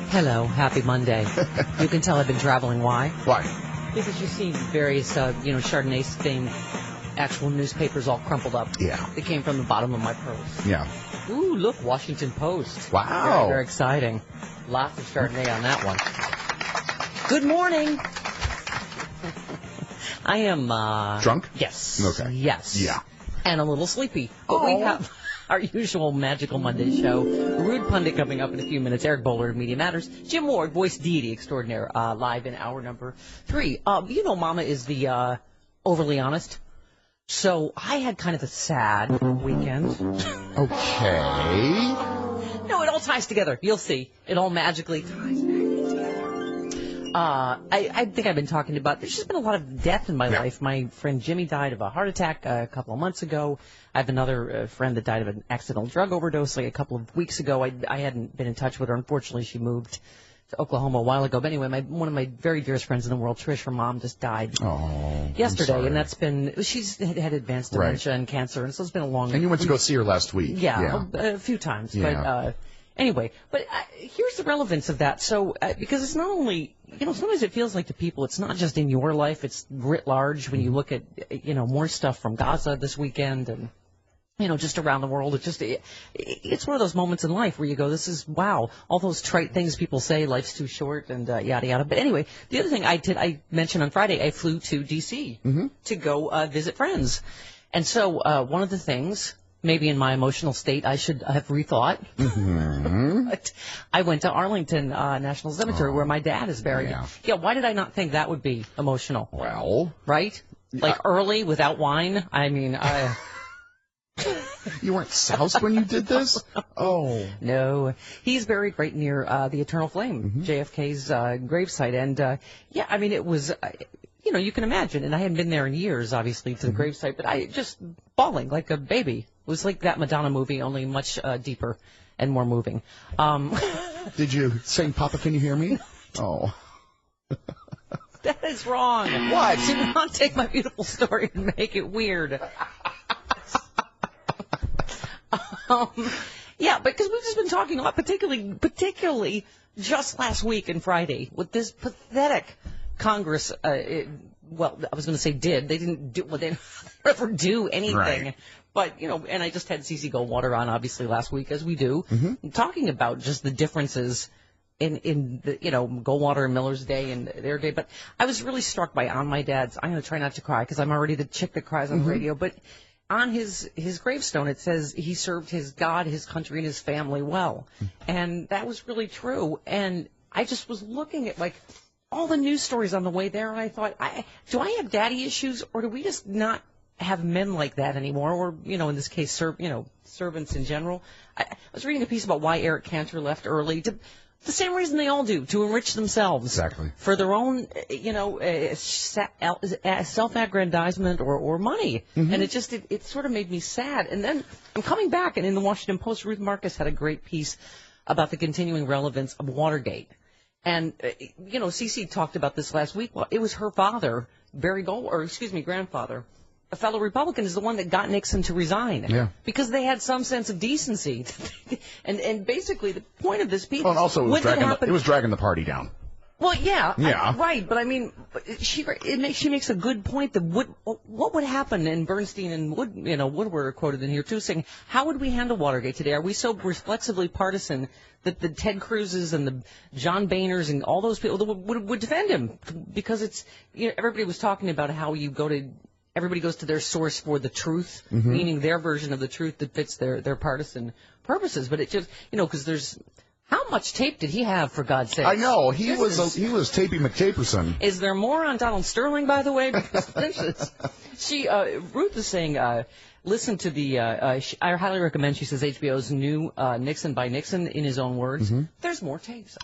Hello, happy Monday. You can tell I've been traveling. Why? Why? Because you see various, Chardonnay themed actual newspapers all crumpled up. Yeah. They came from the bottom of my purse. Yeah. Ooh, look, Washington Post. Wow. Very, very exciting. Lots of Chardonnay on that one. Good morning. I am, Drunk? Yes. Okay. Yes. Yeah. And a little sleepy. But we have our usual Magical Monday show. Rude Pundit coming up in a few minutes. Eric Bowler of Media Matters. Jim Ward, voice deity extraordinaire, live in hour number 3. Mama is the overly honest. So I had kind of a sad weekend. Okay. No, it all ties together. You'll see. It all magically ties back together. I think I've been talking about, there's just been a lot of death in my life. My friend Jimmy died of a heart attack a couple of months ago. I have another friend that died of an accidental drug overdose like a couple of weeks ago. I hadn't been in touch with her. Unfortunately, she moved to Oklahoma a while ago. But anyway, one of my very dearest friends in the world, Trish, her mom just died yesterday. And that's been, she's had advanced dementia and cancer. And so it's been a long. And you went to go see her last week. Yeah. A few times. Yeah. But anyway, here's the relevance of that. So, because it's not only, sometimes it feels like to people, it's not just in your life, it's writ large when you look at, more stuff from Gaza this weekend and, just around the world. It's one of those moments in life where you go, this is, wow, all those trite things people say, life's too short and yada, yada. But anyway, the other thing I mentioned on Friday, I flew to D.C. to go visit friends. And so one of the things, maybe in my emotional state, I should have rethought. But I went to Arlington National Cemetery where my dad is buried. Yeah, why did I not think that would be emotional? Well. Right? Like early, without wine? I mean, You weren't soused when you did this? Oh. No. He's buried right near the Eternal Flame, JFK's gravesite. And, it was, you can imagine. And I hadn't been there in years, obviously, to the gravesite. But I just bawling like a baby. It was like that Madonna movie, only much deeper and more moving. Did you sing Papa, Can You Hear Me? Oh. That is wrong. What? Do not take my beautiful story and make it weird. Because we've just been talking a lot, particularly just last week and Friday, with this pathetic Congress. I was going to say did. They didn't do. Well, they didn't ever do anything. Right. But, and I just had Cece Goldwater on, obviously, last week, as we do, talking about just the differences in the, Goldwater and Miller's day and their day. But I was really struck by on my dad's. I'm going to try not to cry because I'm already the chick that cries on the radio. But on his gravestone, it says he served his God, his country, and his family well. And that was really true. And I just was looking at, all the news stories on the way there, and I thought, do I have daddy issues, or do we just not have men like that anymore, or, in this case, servants in general? I was reading a piece about why Eric Cantor left early. The same reason they all do, to enrich themselves. Exactly. For their own, self-aggrandizement or money. And it sort of made me sad. And then I'm coming back, and in the Washington Post, Ruth Marcus had a great piece about the continuing relevance of Watergate. And, Cece talked about this last week. Well, it was her father, grandfather, a fellow Republican, is the one that got Nixon to resign. Yeah. Because they had some sense of decency. and basically, the point of this piece... Well, and also, it was dragging the party down. Well, yeah. Right, but I mean, she makes a good point that what would happen, and Bernstein and Wood were quoted in here too, saying, how would we handle Watergate today? Are we so reflexively partisan that the Ted Cruzes and the John Boehners and all those people would defend him? Because it's, everybody was talking about how everybody goes to their source for the truth, meaning their version of the truth that fits their partisan purposes. But it just, because there's... How much tape did he have, for God's sake? I know. He was Tapey McTaperson. Is there more on Donald Sterling, by the way? Ruth is saying, listen to I highly recommend, she says, HBO's new Nixon by Nixon, in his own words. There's more tapes,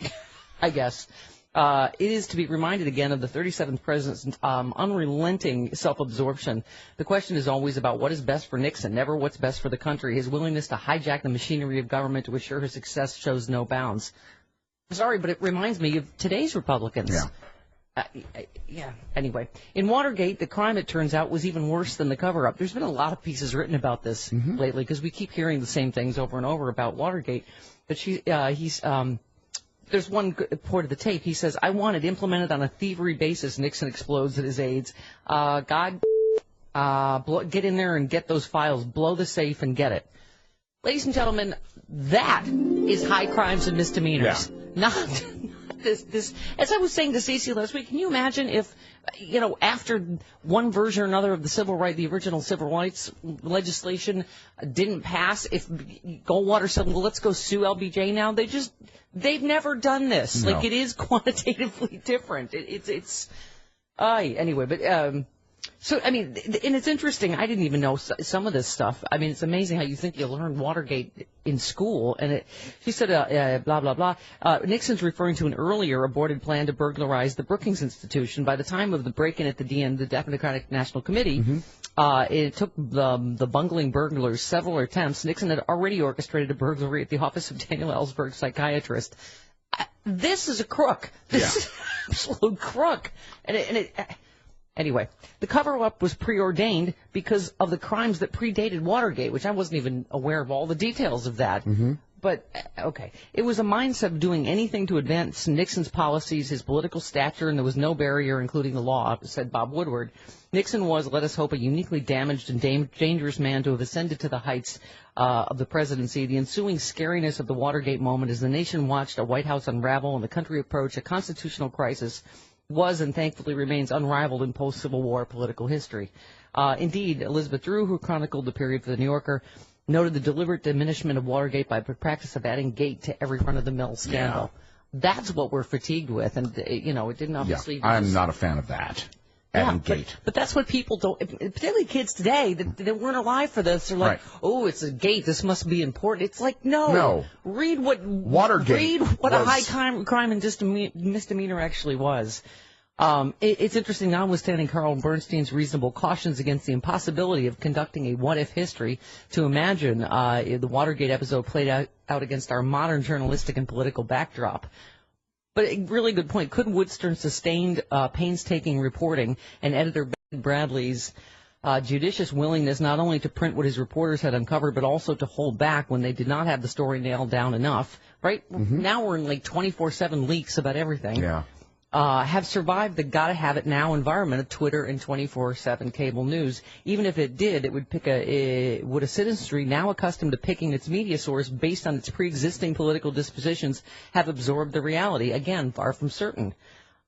I guess. It is to be reminded again of the 37th president's unrelenting self-absorption. The question is always about what is best for Nixon, never what's best for the country. His willingness to hijack the machinery of government to assure his success shows no bounds. Sorry, but it reminds me of today's Republicans. Anyway, in Watergate, the crime, it turns out, was even worse than the cover-up. There's been a lot of pieces written about this lately because we keep hearing the same things over and over about Watergate. But there's one part of the tape. He says, "I want it implemented on a thievery basis." Nixon explodes at his aides. Get in there and get those files. Blow the safe and get it. Ladies and gentlemen, that is high crimes and misdemeanors. Yeah. Not this. As I was saying to Stacey last week, can you imagine if, after one version or another of the original civil rights legislation didn't pass, if Goldwater said, well, let's go sue LBJ now, they've never done this. No. Like, it is quantitatively different. Anyway, but, so, I mean, and it's interesting. I didn't even know some of this stuff. I mean, it's amazing how you think you learn Watergate in school. And she said, blah, blah, blah. Nixon's referring to an earlier aborted plan to burglarize the Brookings Institution. By the time of the break-in at the DN, the Democratic National Committee, it took the bungling burglars several attempts. Nixon had already orchestrated a burglary at the office of Daniel Ellsberg, psychiatrist. This is a crook. This is an absolute crook. Anyway, the cover-up was preordained because of the crimes that predated Watergate, which I wasn't even aware of all the details of that. But, okay. It was a mindset of doing anything to advance Nixon's policies, his political stature, and there was no barrier, including the law, said Bob Woodward. Nixon was, let us hope, a uniquely damaged and dangerous man to have ascended to the heights of the presidency. The ensuing scariness of the Watergate moment as the nation watched a White House unravel and the country approach a constitutional crisis was and thankfully remains unrivaled in post-Civil War political history. Indeed, Elizabeth Drew, who chronicled the period for The New Yorker, noted the deliberate diminishment of Watergate by the practice of adding gate to every run-of-the-mill scandal. Yeah. That's what we're fatigued with, and, it didn't obviously... Yeah, I'm not a fan of that. Adding gate. But that's what people don't... Particularly kids today that weren't alive for this. They're like, oh, it's a gate. This must be important. It's like, no. Read what... Watergate. Read what a high crime and misdemeanor actually was. It's interesting, notwithstanding Carl Bernstein's reasonable cautions against the impossibility of conducting a what-if history, to imagine the Watergate episode played out against our modern journalistic and political backdrop. But a really good point. Could Woodstern's sustained, painstaking reporting and editor Ben Bradley's judicious willingness not only to print what his reporters had uncovered, but also to hold back when they did not have the story nailed down enough, right? Now we're in like 24/7 leaks about everything. Yeah. Have survived the gotta-have-it-now environment of Twitter and 24/7 cable news. Even if it did, it would would a citizenry now accustomed to picking its media source based on its pre-existing political dispositions have absorbed the reality? Again, far from certain.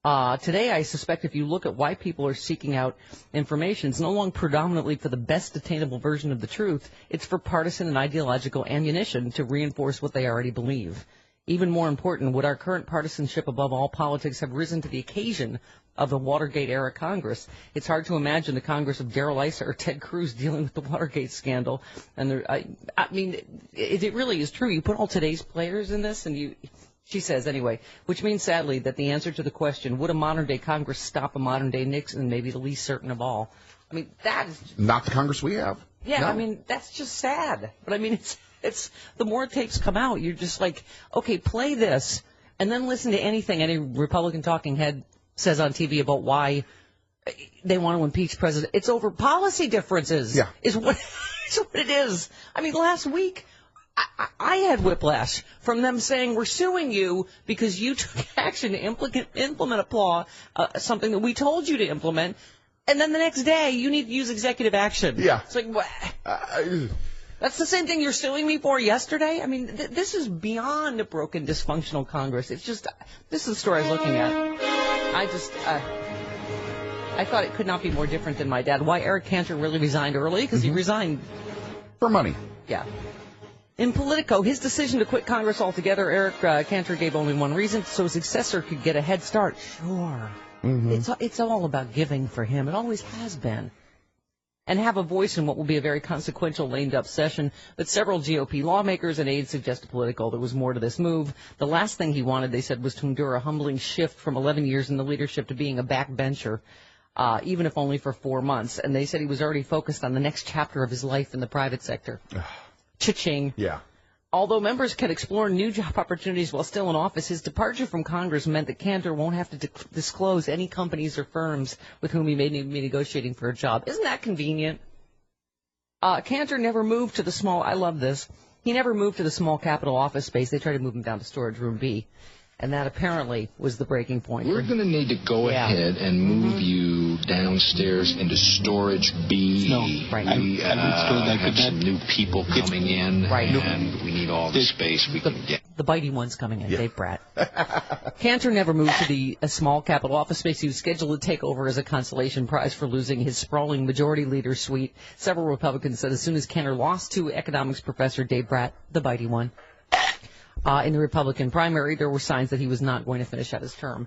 Today, I suspect if you look at why people are seeking out information, it's no longer predominantly for the best attainable version of the truth. It's for partisan and ideological ammunition to reinforce what they already believe. Even more important, would our current partisanship above all politics have risen to the occasion of the Watergate-era Congress? It's hard to imagine the Congress of Darrell Issa or Ted Cruz dealing with the Watergate scandal. And I mean, it really is true. You put all today's players in this, and she says anyway, which means sadly that the answer to the question, would a modern-day Congress stop a modern-day Nixon, may be the least certain of all. I mean, that is... Not the Congress we have. Yeah, no. I mean, that's just sad. But I mean, it's the more tapes come out, you're just like, okay, play this, and then listen to anything any Republican talking head says on TV about why they want to impeach president. It's over policy differences. Yeah. Is what it is. I mean, last week I had whiplash from them saying we're suing you because you took action to implement a law, something that we told you to implement. And then the next day, you need to use executive action. Yeah. It's like, what? That's the same thing you're suing me for yesterday? I mean, this is beyond a broken, dysfunctional Congress. It's just, this is the story I was looking at. I thought it could not be more different than my dad. Why Eric Cantor really resigned early? Because he resigned. For money. Yeah. In Politico, his decision to quit Congress altogether, Eric Cantor gave only one reason, so his successor could get a head start. Sure. It's all about giving for him. It always has been. And have a voice in what will be a very consequential lame-duck session. But several GOP lawmakers and aides suggest to Politico there was more to this move. The last thing he wanted, they said, was to endure a humbling shift from 11 years in the leadership to being a backbencher, even if only for 4 months. And they said he was already focused on the next chapter of his life in the private sector. Cha-ching. Yeah. Although members can explore new job opportunities while still in office, his departure from Congress meant that Cantor won't have to disclose any companies or firms with whom he may be negotiating for a job. Isn't that convenient? Cantor never moved to the small, I love this, he never moved to the small Capitol office space. They tried to move him down to storage room B. And that apparently was the breaking point. We're going to need to go ahead and move you downstairs into storage B. No, right. We have some new people coming in, and we need all the space we can get. The bitey one's coming in, Dave Bratt. Cantor never moved to the small Capitol office space he was scheduled to take over as a consolation prize for losing his sprawling majority leader suite. Several Republicans said as soon as Cantor lost to economics professor Dave Bratt, the bitey one, in the Republican primary, there were signs that he was not going to finish out his term.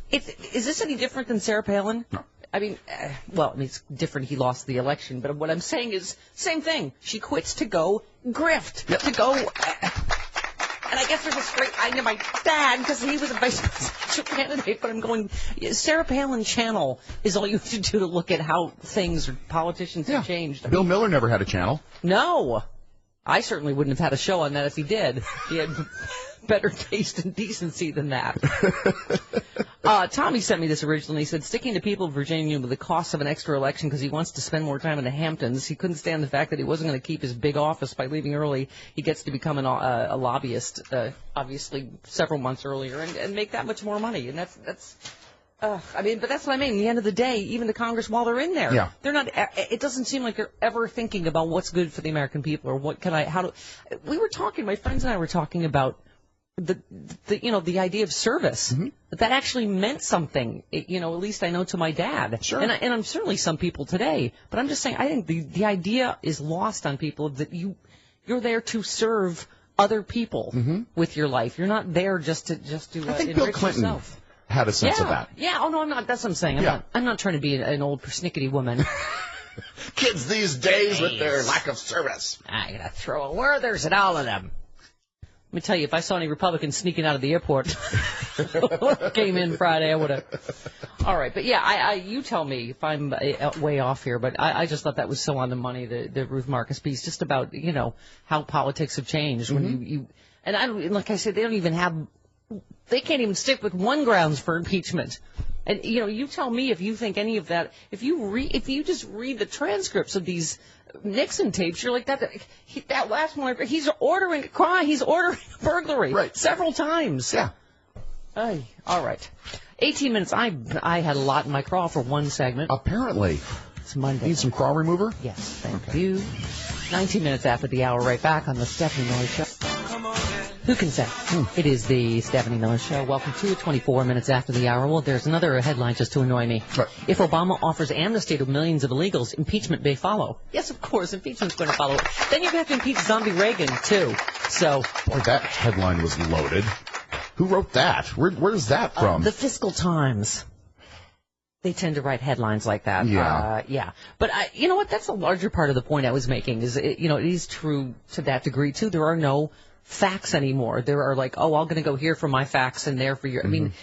Is this any different than Sarah Palin? No. I mean, it's different. He lost the election. But what I'm saying is, same thing. She quits to go grift, to go... and I guess there's a straight line to my dad because he was a vice presidential candidate. But I'm going, Sarah Palin channel is all you have to do to look at how things or politicians have changed. Bill Miller never had a channel. No. I certainly wouldn't have had a show on that if he did. He had better taste and decency than that. Tommy sent me this originally. He said, sticking to people of Virginia with the cost of an extra election because he wants to spend more time in the Hamptons. He couldn't stand the fact that he wasn't going to keep his big office by leaving early. He gets to become a lobbyist, obviously, several months earlier and make that much more money. And that's but that's what I mean. At the end of the day, even the Congress, while they're in there, they're not. It doesn't seem like they're ever thinking about what's good for the American people or we were talking. My friends and I were talking about the idea of service. That actually meant something. At least I know to my dad. Sure. And I'm certainly some people today. But I'm just saying, I think the idea is lost on people that you're there to serve other people with your life. You're not there just to I think enrich Bill Clinton yourself. had a sense of that. Yeah. Oh no, I'm not. That's what I'm saying. I'm not trying to be an old persnickety woman. Kids these days with their lack of service. I gotta throw a Werther's at all of them. Let me tell you, if I saw any Republicans sneaking out of the airport, came in Friday, I would have. All right, but you tell me if I'm way off here, but I just thought that was so on the money, the Ruth Marcus piece, just about how politics have changed when you and I don't, like I said, they can't even stick with one grounds for impeachment. And you tell me if you think any of that. If you just read the transcripts of these Nixon tapes, you're like that last one. He's ordering a crime. He's ordering a burglary several times. Yeah. All right. 18 minutes. I had a lot in my craw for one segment. Apparently. It's Monday. Need some craw remover? Yes. Thank you. 19 minutes after the hour. Right back on the Stephanie Miller Show. Who can say? It is the Stephanie Miller Show. Welcome to it. 24 minutes after the hour. Well, there's another headline just to annoy me. Right. If Obama offers amnesty to millions of illegals, impeachment may follow. Yes, of course, impeachment's going to follow. Then you have to impeach zombie Reagan, too. So, boy, that headline was loaded. Who wrote that? Where's that from? The Fiscal Times. They tend to write headlines like that. Yeah. But you know what? That's a larger part of the point I was making. It is true to that degree, too. There are no facts anymore. There are I'm going to go here for my facts and there for your. I mean,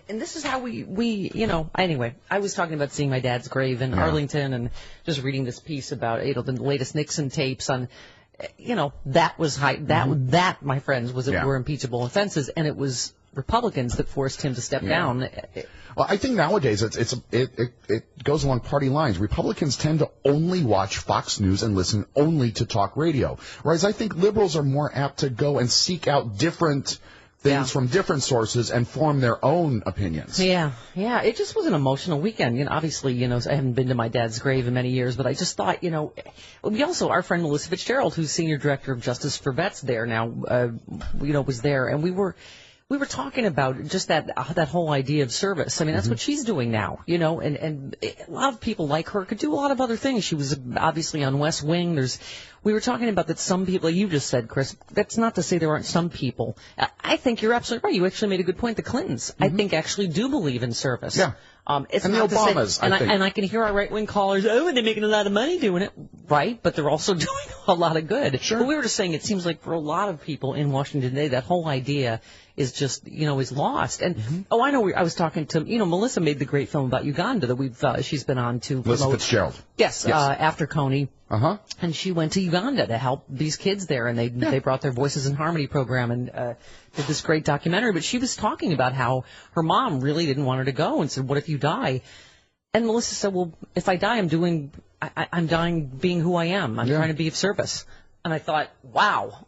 and this is how we Anyway, I was talking about seeing my dad's grave in Arlington and just reading this piece about the latest Nixon tapes on. That was high. That my friends were impeachable offenses, and it was Republicans that forced him to step down. Well, I think nowadays it goes along party lines. Republicans tend to only watch Fox News and listen only to talk radio, whereas I think liberals are more apt to go and seek out different things from different sources and form their own opinions. Yeah. It just was an emotional weekend. Obviously, I haven't been to my dad's grave in many years, but I just thought, we also, our friend Melissa Fitzgerald, who's senior director of Justice for Vets there now, was there, and we were talking about just that whole idea of service. I mean, that's what she's doing now, and a lot of people like her could do a lot of other things. She was obviously on West Wing. We were talking about that some people, you just said, Chris, that's not to say there aren't some people. I think you're absolutely right. You actually made a good point. The Clintons, I think, actually do believe in service. Yeah. It's and not the Obamas, I think. And I can hear our right-wing callers, they're making a lot of money doing it. Right, but they're also doing a lot of good. Sure. But we were just saying it seems like for a lot of people in Washington today, that whole idea is just, is lost. And, I know, I was talking to, Melissa made the great film about Uganda that she's been on to Melissa Fitzgerald. Yes. After Coney. And she went to Uganda to help these kids there, and they brought their Voices in Harmony program and did this great documentary. But she was talking about how her mom really didn't want her to go and said, what if you die? And Melissa said, well, if I die, I'm dying being who I am. I'm trying to be of service. And I thought, wow,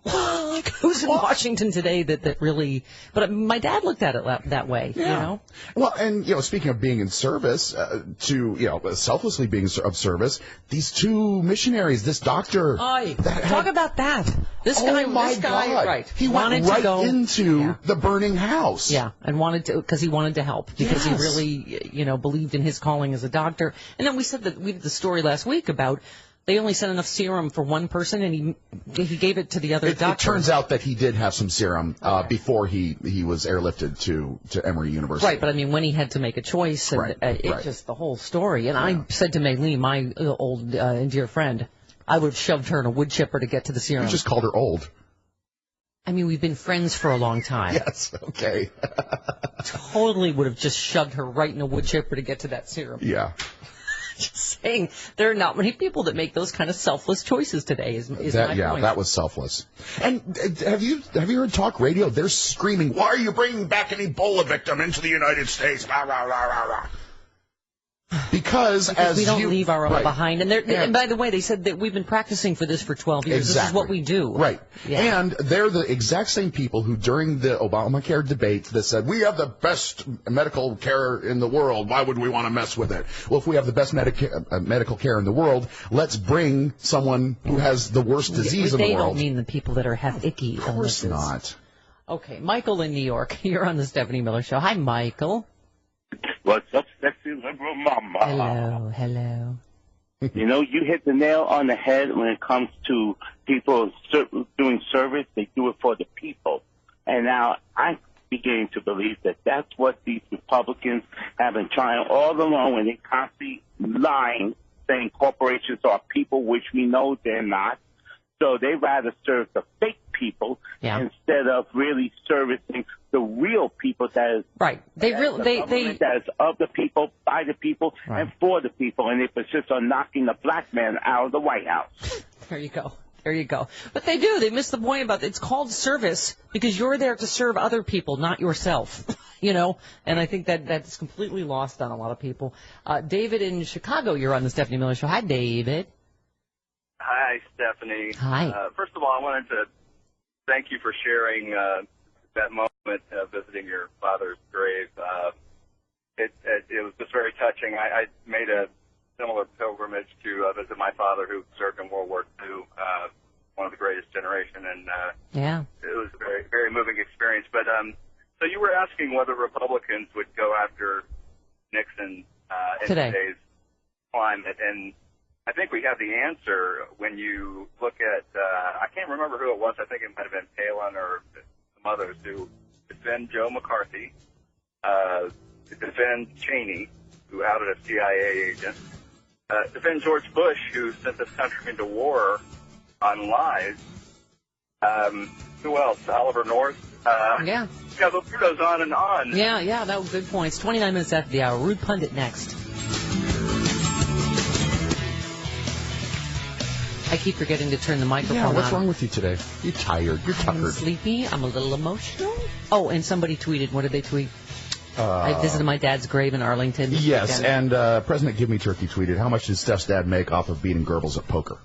who's in Washington today that really, but my dad looked at it that way, you know? Well, and, speaking of being in service, selflessly being of service, these two missionaries, this doctor. Talk about that. This guy, right. He went right into the burning house. Yeah, and because he wanted to help, because he really, believed in his calling as a doctor. And then we did the story last week about they only sent enough serum for one person, and he gave it to the other doctor. It turns out that he did have some serum before he was airlifted to Emory University. Right, but I mean, when he had to make a choice, and just the whole story. And I said to Maylene, my old and dear friend, I would have shoved her in a wood chipper to get to the serum. You just called her old. I mean, we've been friends for a long time. Yes, okay. Totally would have just shoved her right in a wood chipper to get to that serum. Yeah. Just saying, there are not many people that make those kind of selfless choices today. Is my point. That was selfless. And have you heard talk radio? They're screaming, "Why are you bringing back an Ebola victim into the United States?" Rah, rah, rah, rah, rah. Because we don't leave our own behind. And by the way, they said that we've been practicing for this for 12 years. Exactly. This is what we do. Right. Yeah. And they're the exact same people who, during the Obamacare debate, that said, we have the best medical care in the world. Why would we want to mess with it? Well, if we have the best medical care in the world, let's bring someone who has the worst disease in the world. They don't mean the people that have icky illnesses. Of course not. Okay, Michael in New York. You're on the Stephanie Miller Show. Hi, Michael. What's up, sexy liberal mama? Hello. You hit the nail on the head when it comes to people doing service. They do it for the people. And now I'm beginning to believe that that's what these Republicans have been trying all along, when they constantly lying, saying corporations are people, which we know they're not. So they rather serve the fake people instead of really servicing the real people that is that is of the people, by the people, and for the people. And they persist on knocking the black man out of the White House. There you go. But they do. They miss the point about it. It's called service because you're there to serve other people, not yourself. And I think that's completely lost on a lot of people. David in Chicago, you're on the Stephanie Miller Show. Hi, David. Hi, Stephanie. Hi. First of all, I wanted to thank you for sharing that moment visiting your father's grave. It was just very touching. I made a similar pilgrimage to visit my father, who served in World War II, one of the greatest generation, and it was a very, very moving experience. But so you were asking whether Republicans would go after Nixon in today's climate, and I think we have the answer when you look at, I can't remember who it was. I think it might have been Palin or some others who defend Joe McCarthy, defend Cheney, who outed a CIA agent, defend George Bush, who sent this country into war on lies. Who else? Oliver North. Yeah, the list goes on and on. Yeah, that was good points. 29 minutes after the hour. Rude Pundit next. I keep forgetting to turn the microphone on. What's wrong with you today? You're tired. You're tuckered. I'm sleepy. I'm a little emotional. Oh, and somebody tweeted. What did they tweet? I visited my dad's grave in Arlington. Yes, and President Give Me Turkey tweeted, how much did Steph's dad make off of beating Goebbels at poker?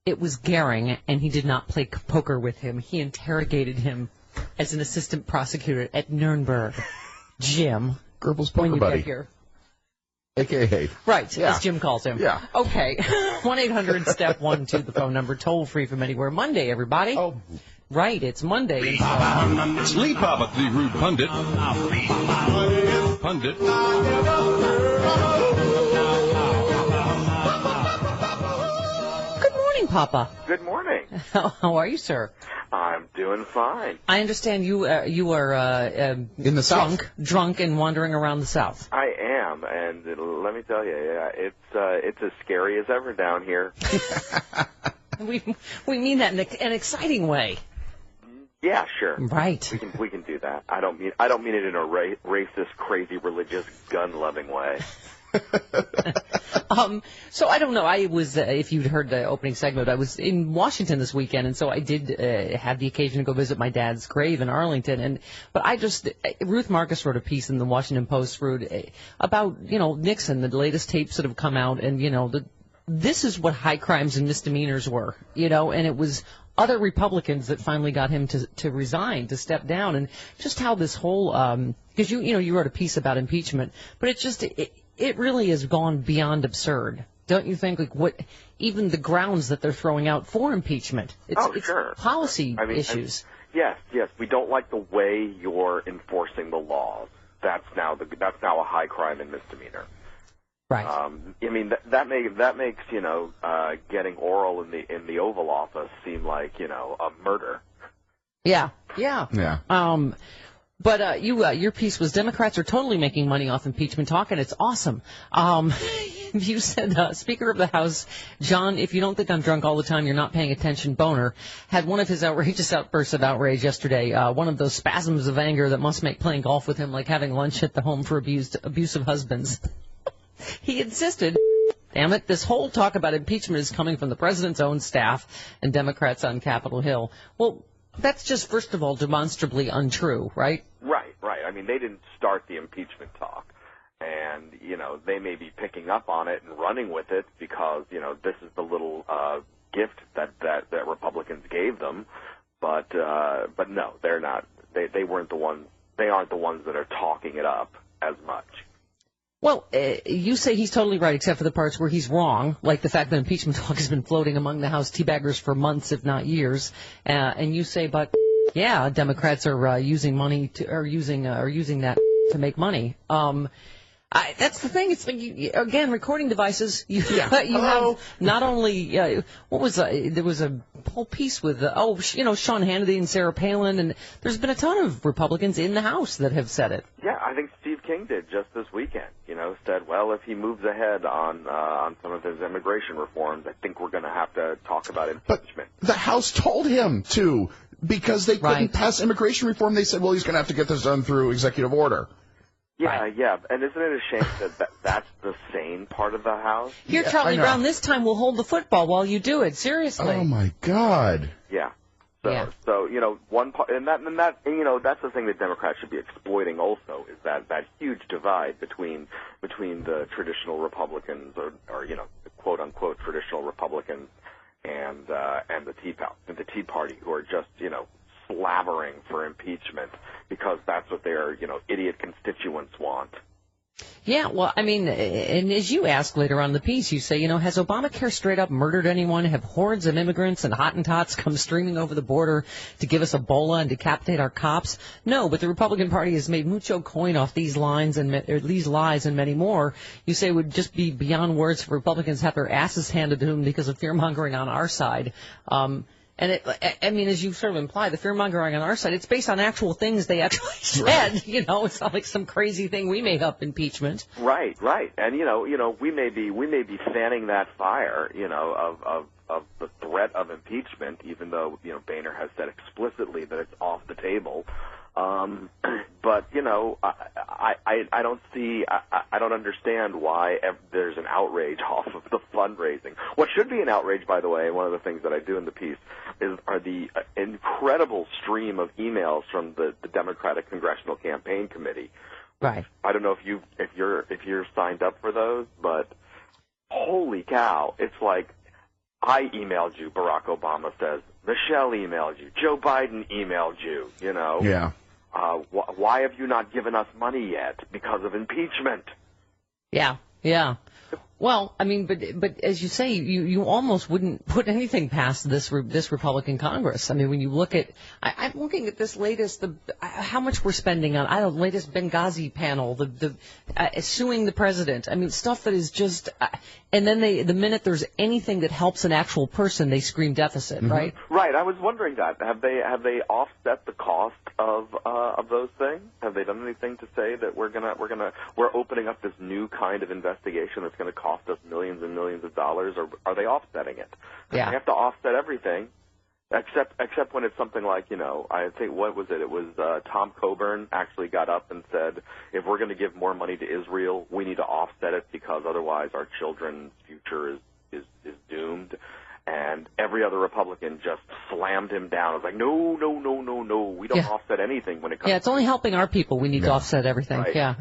It was Goering, and he did not play poker with him. He interrogated him as an assistant prosecutor at Nuremberg. Jim. Goebbels' poker buddy. Get here. AKA. Right, as Jim calls him. Yeah. Okay. 1-800-STEP-1-2, the phone number, toll free from anywhere. Monday, everybody. Oh. Right, it's Monday. It's Lee Papa, the Rude Pundit. Pundit. Good morning, Papa. Good morning. How are you, sir? I'm doing fine. I understand you are in the South. Drunk and wandering around the South. I am, and let me tell you, it's as scary as ever down here. We mean that in an exciting way. Yeah, sure. Right. We can do that. I don't mean it in a racist, crazy, religious, gun-loving way. So I don't know. I was, if you'd heard the opening segment, I was in Washington this weekend, and so I did have the occasion to go visit my dad's grave in Arlington. But Ruth Marcus wrote a piece in the Washington Post, about Nixon, the latest tapes that have come out, and this is what high crimes and misdemeanors were, and it was other Republicans that finally got him to resign, to step down, and just how this whole, because you wrote a piece about impeachment, but it really has gone beyond absurd. Don't you think, even the grounds that they're throwing out for impeachment, it's sure. policy issues. Yes, we don't like the way you're enforcing the laws. That's now a high crime and misdemeanor. Right. That makes getting oral in the Oval Office seem like a murder. Yeah. But your piece was Democrats are totally making money off impeachment talk, and it's awesome. You said, Speaker of the House, John, if you don't think I'm drunk all the time, you're not paying attention, Boner, had one of his outrageous outbursts of outrage yesterday, one of those spasms of anger that must make playing golf with him like having lunch at the home for abusive husbands. He insisted, damn it, this whole talk about impeachment is coming from the president's own staff and Democrats on Capitol Hill. Well, that's just, first of all, demonstrably untrue, right? Right. I mean, they didn't start the impeachment talk. And, they may be picking up on it and running with it because, this is the little gift that Republicans gave them. But no, they're not. They weren't the ones. They aren't the ones that are talking it up as much. Well, you say he's totally right, except for the parts where he's wrong, like the fact that impeachment talk has been floating among the House teabaggers for months, if not years. And you say, but yeah, Democrats are using that to make money. That's the thing. It's like, again, recording devices. You have not only there was a whole piece with Sean Hannity and Sarah Palin, and there's been a ton of Republicans in the House that have said it. Yeah, I think Steve King did just this weekend. Said, well, if he moves ahead on some of his immigration reforms, I think we're going to have to talk about impeachment. But the House told him to, because they couldn't pass immigration reform. They said, well, he's going to have to get this done through executive order. Yeah, and isn't it a shame that that's the sane part of the House? Here, Charlie Brown, this time we'll hold the football while you do it. Seriously. Oh my God. Yeah. So one part, and that's the thing that Democrats should be exploiting also, is that huge divide between the traditional Republicans or quote unquote traditional Republicans and the Tea Party, who are just slavering for impeachment because that's what their idiot constituents want. Yeah, well, I mean, and as you ask later on in the piece, you say, has Obamacare straight up murdered anyone? Have hordes of immigrants and Hottentots come streaming over the border to give us Ebola and decapitate our cops? No, but the Republican Party has made mucho coin off these lies and many more. You say would just be beyond words for Republicans to have their asses handed to them because of fear-mongering on our side. And as you sort of imply, the fear-mongering on our side, it's based on actual things they actually said. Right. It's not like some crazy thing we made up impeachment. Right. And we may be fanning that fire, of the threat of impeachment, even though Boehner has said explicitly that it's off the table. But I don't understand why there's an outrage off of the fundraising. What should be an outrage, by the way, and one of the things that I do in the piece are the incredible stream of emails from the Democratic Congressional Campaign Committee. Right. I don't know if you're signed up for those, but holy cow, it's like, I emailed you, Barack Obama says. Michelle emailed you. Joe Biden emailed you, Yeah. Why have you not given us money yet? Because of impeachment. Yeah. Well, I mean, but as you say, you almost wouldn't put anything past this Republican Congress. I mean, when you look at, I'm looking at this latest, how much we're spending on, latest Benghazi panel, the suing the president. I mean, stuff that is just, and then the minute there's anything that helps an actual person, they scream deficit, right? Right. I was wondering that. Have they offset the cost of those things? Have they done anything to say that we're opening up this new kind of investigation that's going to cost us millions and millions of dollars, or are they offsetting it? Yeah. They have to offset everything, except when it's something like, I think, what was it? It was Tom Coburn actually got up and said, if we're going to give more money to Israel, we need to offset it because otherwise our children's future is doomed. And every other Republican just slammed him down. I was like, no, we don't offset anything when it comes. Yeah, it's only helping our people. We need to offset everything. Right. Yeah,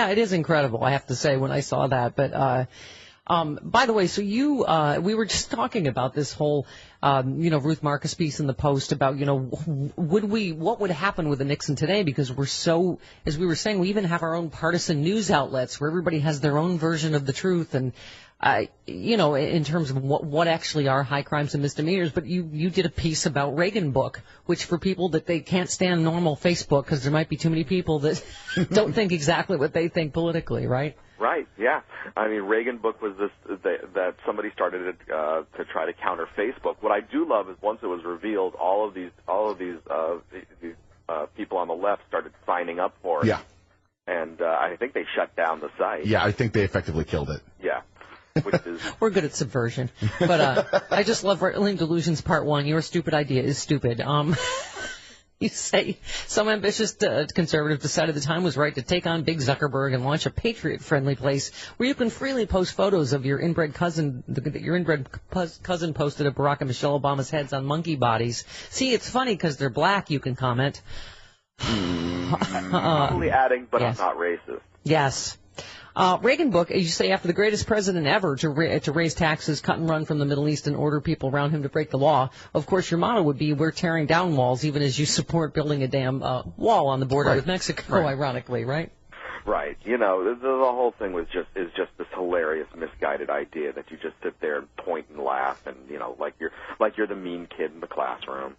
it is incredible, I have to say, when I saw that. But By the way, so we were just talking about this whole, Ruth Marcus piece in the Post about, what would happen with the Nixon today? Because we're so, as we were saying, we even have our own partisan news outlets where everybody has their own version of the truth. And, in terms of what actually are high crimes and misdemeanors. But you did a piece about Reagan book, which for people that they can't stand normal Facebook because there might be too many people that don't think exactly what they think politically, right? Right. Yeah. I mean, Reagan book was this that somebody started to try to counter Facebook. What I do love is once it was revealed, all of these people on the left started signing up for it. Yeah. And I think they shut down the site. Yeah, I think they effectively killed it. Yeah. Which is We're good at subversion. But I just love Right-Wing Delusions Part 1. Your stupid idea is stupid. You say some ambitious conservative decided the time was right to take on Big Zuckerberg and launch a patriot-friendly place where you can freely post photos of your inbred cousin that your inbred cousin posted of Barack and Michelle Obama's heads on monkey bodies. See, it's funny because they're black, you can comment. Probably adding, but yes. I'm not racist. Yes. Reagan book, as you say, after the greatest president ever to raise taxes, cut and run from the Middle East, and order people around him to break the law. Of course, your motto would be, we're tearing down walls, even as you support building a damn wall on the border with Mexico, ironically, right? Right. The whole thing is just this hilarious, misguided idea that you just sit there and point and laugh and, like you're the mean kid in the classroom.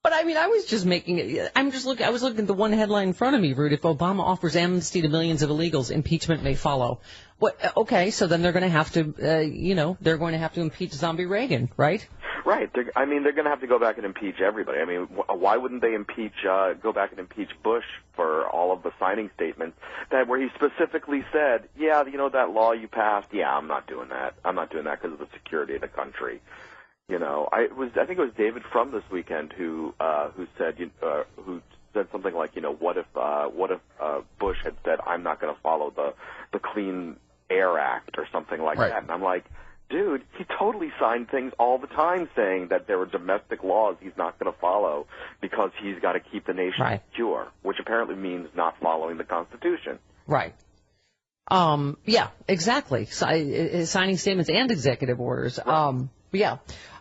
But I mean, I was just making it. I was looking at the one headline in front of me, Rude. If Obama offers amnesty to millions of illegals, impeachment may follow. What? Okay, so then they're going to have to, they're going to have to impeach Zombie Reagan, right? Right. They're going to have to go back and impeach everybody. I mean, why wouldn't they go back and impeach Bush for all of the signing statements where he specifically said, yeah, that law you passed, yeah, I'm not doing that. I'm not doing that because of the security of the country. I think it was David Frum this weekend who said something like, what if Bush had said, I'm not going to follow the Clean Air Act or something like that. And I'm like, dude, he totally signed things all the time saying that there were domestic laws he's not going to follow because he's got to keep the nation secure, which apparently means not following the Constitution. Right. Yeah, exactly. Signing statements and executive orders. Yeah.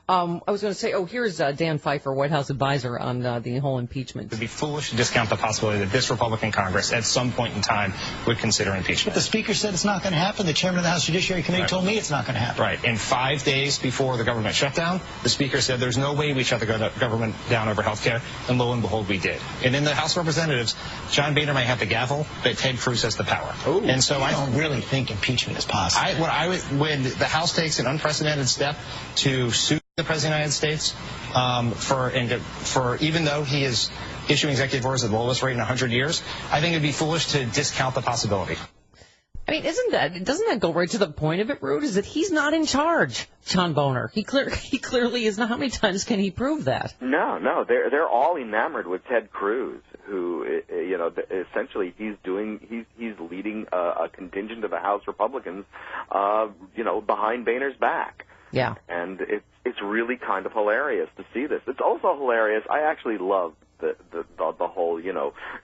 I was going to say, here's Dan Pfeiffer, White House advisor on the whole impeachment. It would be foolish to discount the possibility that this Republican Congress at some point in time would consider impeachment. But the Speaker said it's not going to happen. The chairman of the House Judiciary Committee told me it's not going to happen. Right. And 5 days before the government shutdown, the Speaker said there's no way we shut the government down over health care, and lo and behold, we did. And in the House of Representatives, John Boehner may have the gavel, but Ted Cruz has the power. Ooh. And so I don't really think impeachment is possible. When the House takes an unprecedented step to sue the President of the United States for even though he is issuing executive orders at the lowest rate in 100 years, I think it would be foolish to discount the possibility. I mean, doesn't that go right to the point of it, Rude? Is that he's not in charge, John Boehner. He clearly is not. How many times can he prove that? No, they're all enamored with Ted Cruz, who essentially he's leading a contingent of the House Republicans, behind Boehner's back. Yeah. And it's really kind of hilarious to see this. It's also hilarious. I actually love the whole,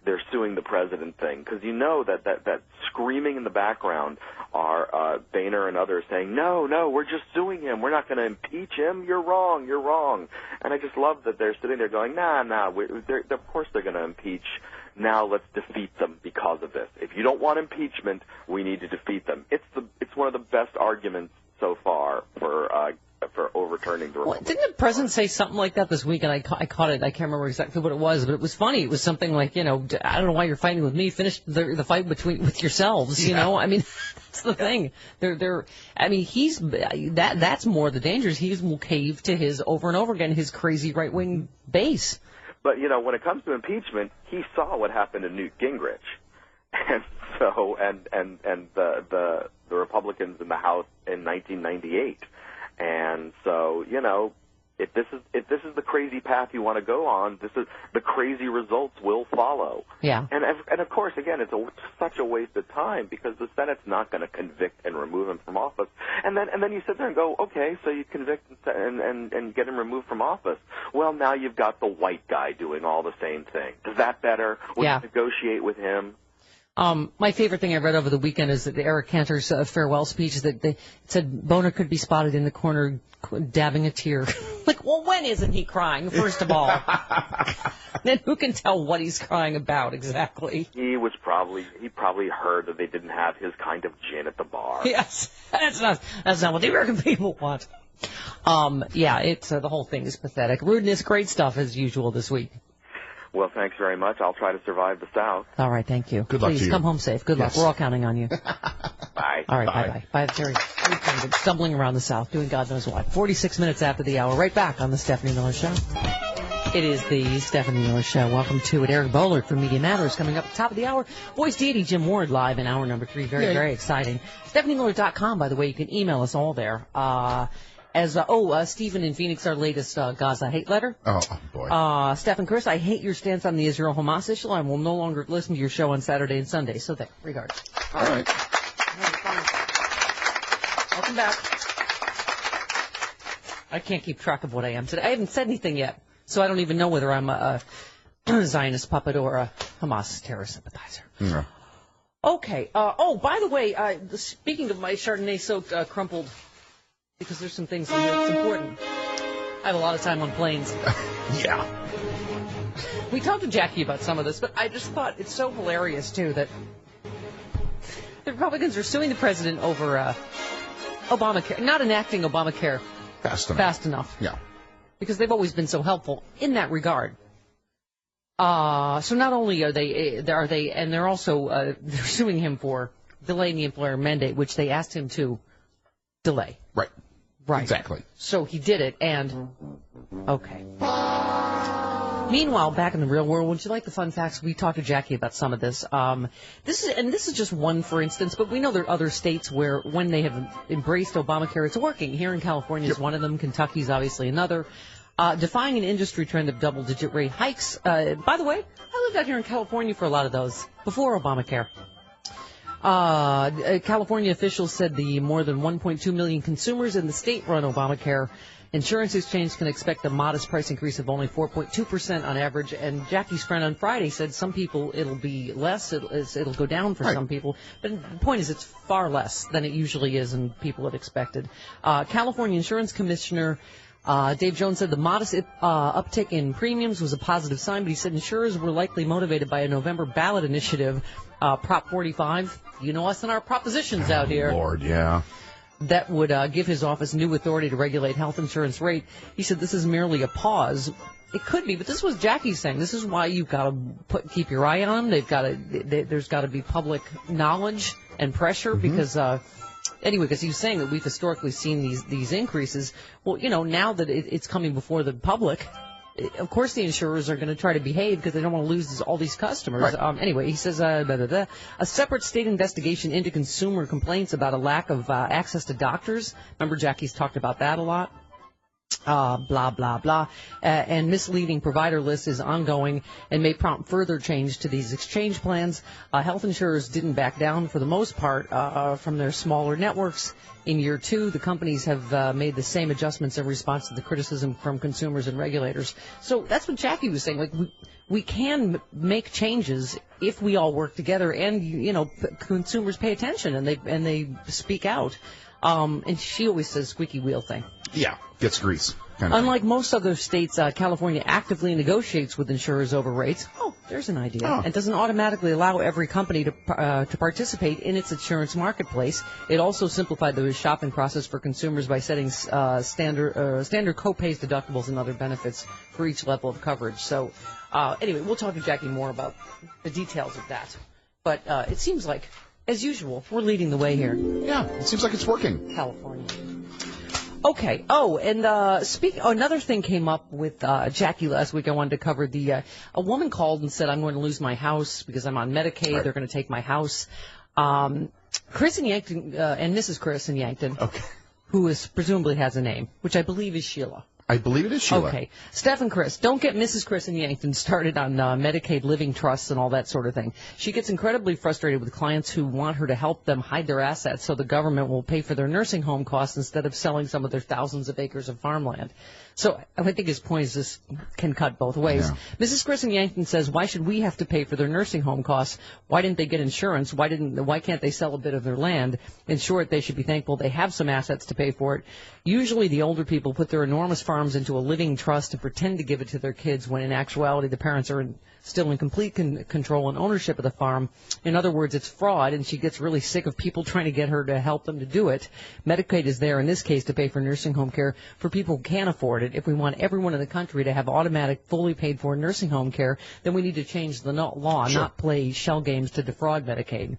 they're suing the president thing, because that screaming in the background are Boehner and others saying, no, we're just suing him. We're not going to impeach him. You're wrong. And I just love that they're sitting there going, nah, of course they're going to impeach. Now let's defeat them because of this. If you don't want impeachment, we need to defeat them. It's one of the best arguments so far for overturning the Republican. Well, didn't the president say something like that this week? And I caught it. I can't remember exactly what it was, but it was funny. It was something like, I don't know why you're fighting with me. Finish the fight with yourselves. I mean, that's the thing. That's more the dangers. He will cave to his over and over again his crazy right wing base. But when it comes to impeachment, he saw what happened to Newt Gingrich. And so, the Republicans in the House in 1998, and so if this is the crazy path you want to go on, the crazy results will follow. Yeah. And of course, again, it's such a waste of time because the Senate's not going to convict and remove him from office. And then you sit there and go, okay, so you convict and get him removed from office. Well, now you've got the white guy doing all the same thing. Is that better? Would you negotiate with him? My favorite thing I read over the weekend is that Eric Cantor's farewell speech that they said Boner could be spotted in the corner dabbing a tear. Like, well, when isn't he crying, first of all? Then who can tell what he's crying about exactly? He probably heard that they didn't have his kind of gin at the bar. Yes, that's not what the American people want. It's the whole thing is pathetic. Rudeness, great stuff as usual this week. Well, thanks very much. I'll try to survive the South. All right, thank you. Good luck to you. Please come home safe. Good luck. We're all counting on you. Bye. All right, bye-bye. Bye, Terry. Stumbling around the South, doing God knows what. 46 minutes after the hour, right back on the Stephanie Miller Show. It is the Stephanie Miller Show. Welcome to it. Eric Bollert from Media Matters coming up at the top of the hour. Voice deity Jim Ward live in hour number 3. Very exciting. StephanieMiller.com, by the way. You can email us all there. Stephen in Phoenix, our latest Gaza hate letter. Oh, boy. Steph and Chris, I hate your stance on the Israel-Hamas issue. I will no longer listen to your show on Saturday and Sunday. So there, regards. All right. Welcome back. I can't keep track of what I am today. I haven't said anything yet, so I don't even know whether I'm a Zionist puppet or a Hamas terrorist sympathizer. Yeah. Okay. By the way, speaking of my Chardonnay-soaked crumpled, because there's some things in here that's important. I have a lot of time on planes. Yeah. We talked to Jackie about some of this, but I just thought it's so hilarious, too, that the Republicans are suing the president over Obamacare, not enacting Obamacare fast enough. Yeah. Because they've always been so helpful in that regard. So not only are they, and they're also they're suing him for delaying the employer mandate, which they asked him to delay. Right. Exactly. So he did it, and okay. Meanwhile, back in the real world, would you like the fun facts? We talked to Jackie about some of this. This is just one, for instance, but we know there are other states where, when they have embraced Obamacare, it's working. Here in California is one of them. Kentucky's obviously another. Defying an industry trend of double-digit rate hikes. By the way, I lived out here in California for a lot of those before Obamacare. California officials said the more than 1.2 million consumers in the state-run Obamacare insurance exchange can expect a modest price increase of only 4.2% on average. And Jackie's friend on Friday said some people it'll be less, it'll go down for some people. But the point is it's far less than it usually is and people had expected. California Insurance Commissioner Dave Jones said the modest uptick in premiums was a positive sign, but he said insurers were likely motivated by a November ballot initiative, Prop 45. You know us and our propositions out here. Lord, yeah. That would give his office new authority to regulate health insurance rate. He said this is merely a pause. It could be, but this was Jackie's saying. This is why you've got to keep your eye on them. There's got to be public knowledge and pressure because. Anyway, because he was saying that we've historically seen these increases. Well, now that it's coming before the public, of course the insurers are going to try to behave because they don't want to lose all these customers. Right. Anyway, he says a separate state investigation into consumer complaints about a lack of access to doctors. Remember, Jackie's talked about that a lot. Blah, blah, blah. And misleading provider list is ongoing and may prompt further change to these exchange plans. Health insurers didn't back down for the most part from their smaller networks. In year 2, the companies have made the same adjustments in response to the criticism from consumers and regulators. So that's what Jackie was saying. Like, we can make changes if we all work together and, consumers pay attention and they speak out. And she always says squeaky wheel thing. Yeah, gets grease. Unlike most other states, California actively negotiates with insurers over rates. Oh, there's an idea. And doesn't automatically allow every company to participate in its insurance marketplace. It also simplified the shopping process for consumers by setting standard co-pays, deductibles, and other benefits for each level of coverage. So, anyway, we'll talk to Jackie more about the details of that. But it seems like, as usual, we're leading the way here. Yeah, it seems like it's working. California. Okay. And another thing came up with Jackie last week. I wanted to cover a woman called and said, I'm going to lose my house because I'm on Medicaid. Right. They're going to take my house. Chris in Yankton, and Mrs. Chris in Yankton, who presumably has a name, which I believe is Sheila. I believe it is Sheila. Okay. Steph and Chris, don't get Mrs. Chris in Yankton started on Medicaid living trusts and all that sort of thing. She gets incredibly frustrated with clients who want her to help them hide their assets so the government will pay for their nursing home costs instead of selling some of their thousands of acres of farmland. So I think his point is this can cut both ways. Yeah. Mrs. Kristen Yankton says, why should we have to pay for their nursing home costs? Why didn't they get insurance? Why can't they sell a bit of their land? In short, they should be thankful they have some assets to pay for it. Usually the older people put their enormous farms into a living trust and pretend to give it to their kids when in actuality the parents are still in complete control and ownership of the farm. In other words, it's fraud, and she gets really sick of people trying to get her to help them to do it. Medicaid is there in this case to pay for nursing home care for people who can't afford it. If we want everyone in the country to have automatic, fully paid for nursing home care, then we need to change the law, not play shell games to defraud Medicaid.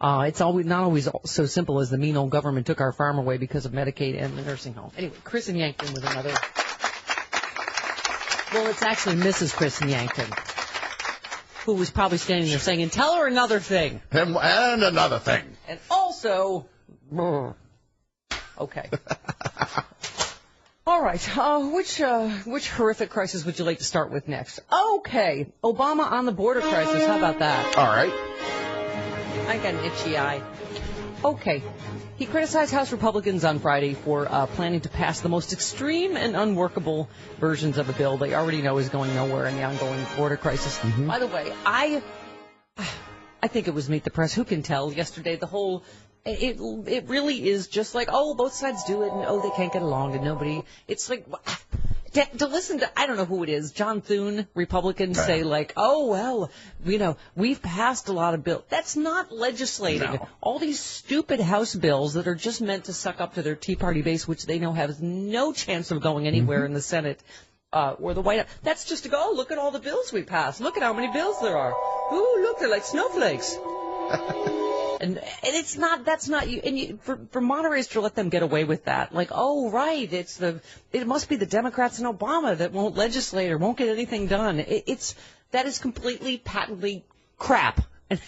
It's not always so simple as the mean old government took our farm away because of Medicaid and the nursing home. Anyway, Kristen Yankton with another. Well, it's actually Mrs. Kristen Yankton, who was probably standing there saying, and tell her another thing. And another thing. And also, okay. All right. Which horrific crisis would you like to start with next? Okay. Obama on the border crisis. How about that? All right. I got an itchy eye. Okay. He criticized House Republicans on Friday for planning to pass the most extreme and unworkable versions of a bill they already know is going nowhere in the ongoing border crisis. Mm-hmm. By the way, I think it was Meet the Press. Who can tell? Yesterday, the whole... It really is just like, oh, both sides do it, and oh, they can't get along, and nobody... It's like... To listen to, I don't know who it is, John Thune, Republicans, say like, oh, well, we've passed a lot of bills. That's not legislating. No. All these stupid House bills that are just meant to suck up to their Tea Party base, which they know has no chance of going anywhere in the Senate or the White House. That's just to go, oh, look at all the bills we passed. Look at how many bills there are. Ooh, look, they're like snowflakes. And it's not, that's not you, and for moderators to let them get away with that, like, oh, right, it must be the Democrats and Obama that won't legislate or won't get anything done. That is completely patently crap.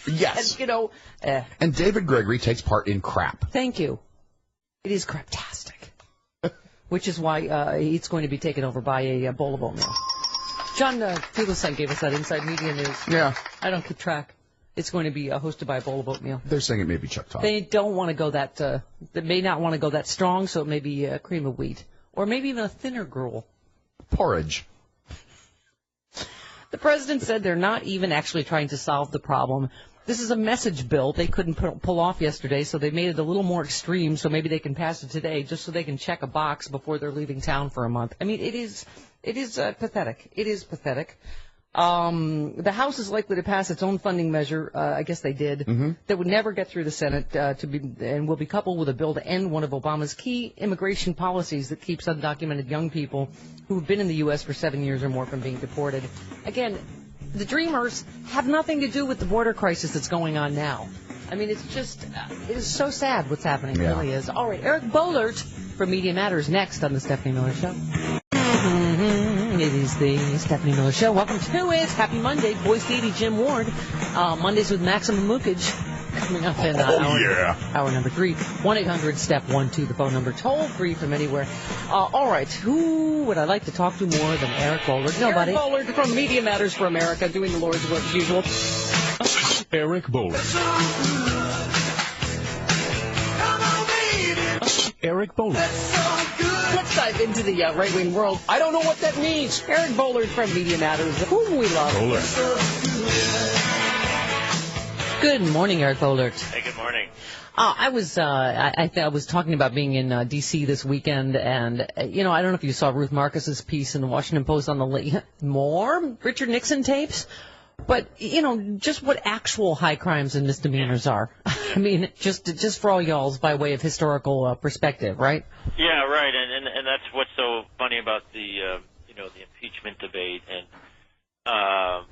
Yes. And, and David Gregory takes part in crap. Thank you. It is craptastic. Which is why it's going to be taken over by a bowl of oatmeal. John Fugelsang gave us that inside media news. Yeah. I don't keep track. It's going to be hosted by a bowl of oatmeal. They're saying it may be Chuck Todd. They don't want to go that. They may not want to go that strong, so it may be cream of wheat, or maybe even a thinner gruel. Porridge. The president said they're not even actually trying to solve the problem. This is a message bill they couldn't pull off yesterday, so they made it a little more extreme. So maybe they can pass it today, just so they can check a box before they're leaving town for a month. I mean, it is pathetic. It is pathetic. The House is likely to pass its own funding measure, I guess they did, that would never get through the Senate and will be coupled with a bill to end one of Obama's key immigration policies that keeps undocumented young people who have been in the U.S. for 7 years or more from being deported. Again, the Dreamers have nothing to do with the border crisis that's going on now. I mean, it's just, it is so sad what's happening. It really is. All right, Eric Boehlert from Media Matters next on The Stephanie Miller Show. It is the Stephanie Miller Show. Welcome to it. Happy Monday. Boise City, Jim Ward. Mondays with Maximum Mookage. Coming up in hour number 3. 1-800-STEP-12, the phone number. Toll free from anywhere. All right. Who would I like to talk to more than Eric Boehlert? Nobody. Eric Boehlert from Media Matters for America, doing the Lord's work as usual. Eric Boehlert. Eric Boehlert. Let's dive into the right-wing world. I don't know what that means. Eric Boehlert from Media Matters, whom we love. Good morning, Eric Boehlert. Hey, good morning. I was talking about being in D.C. this weekend, and I don't know if you saw Ruth Marcus's piece in the Washington Post on the more Richard Nixon tapes. But, just what actual high crimes and misdemeanors are. I mean, just for all y'all's by way of historical perspective, right? Yeah, right. And that's what's so funny about the impeachment debate. And,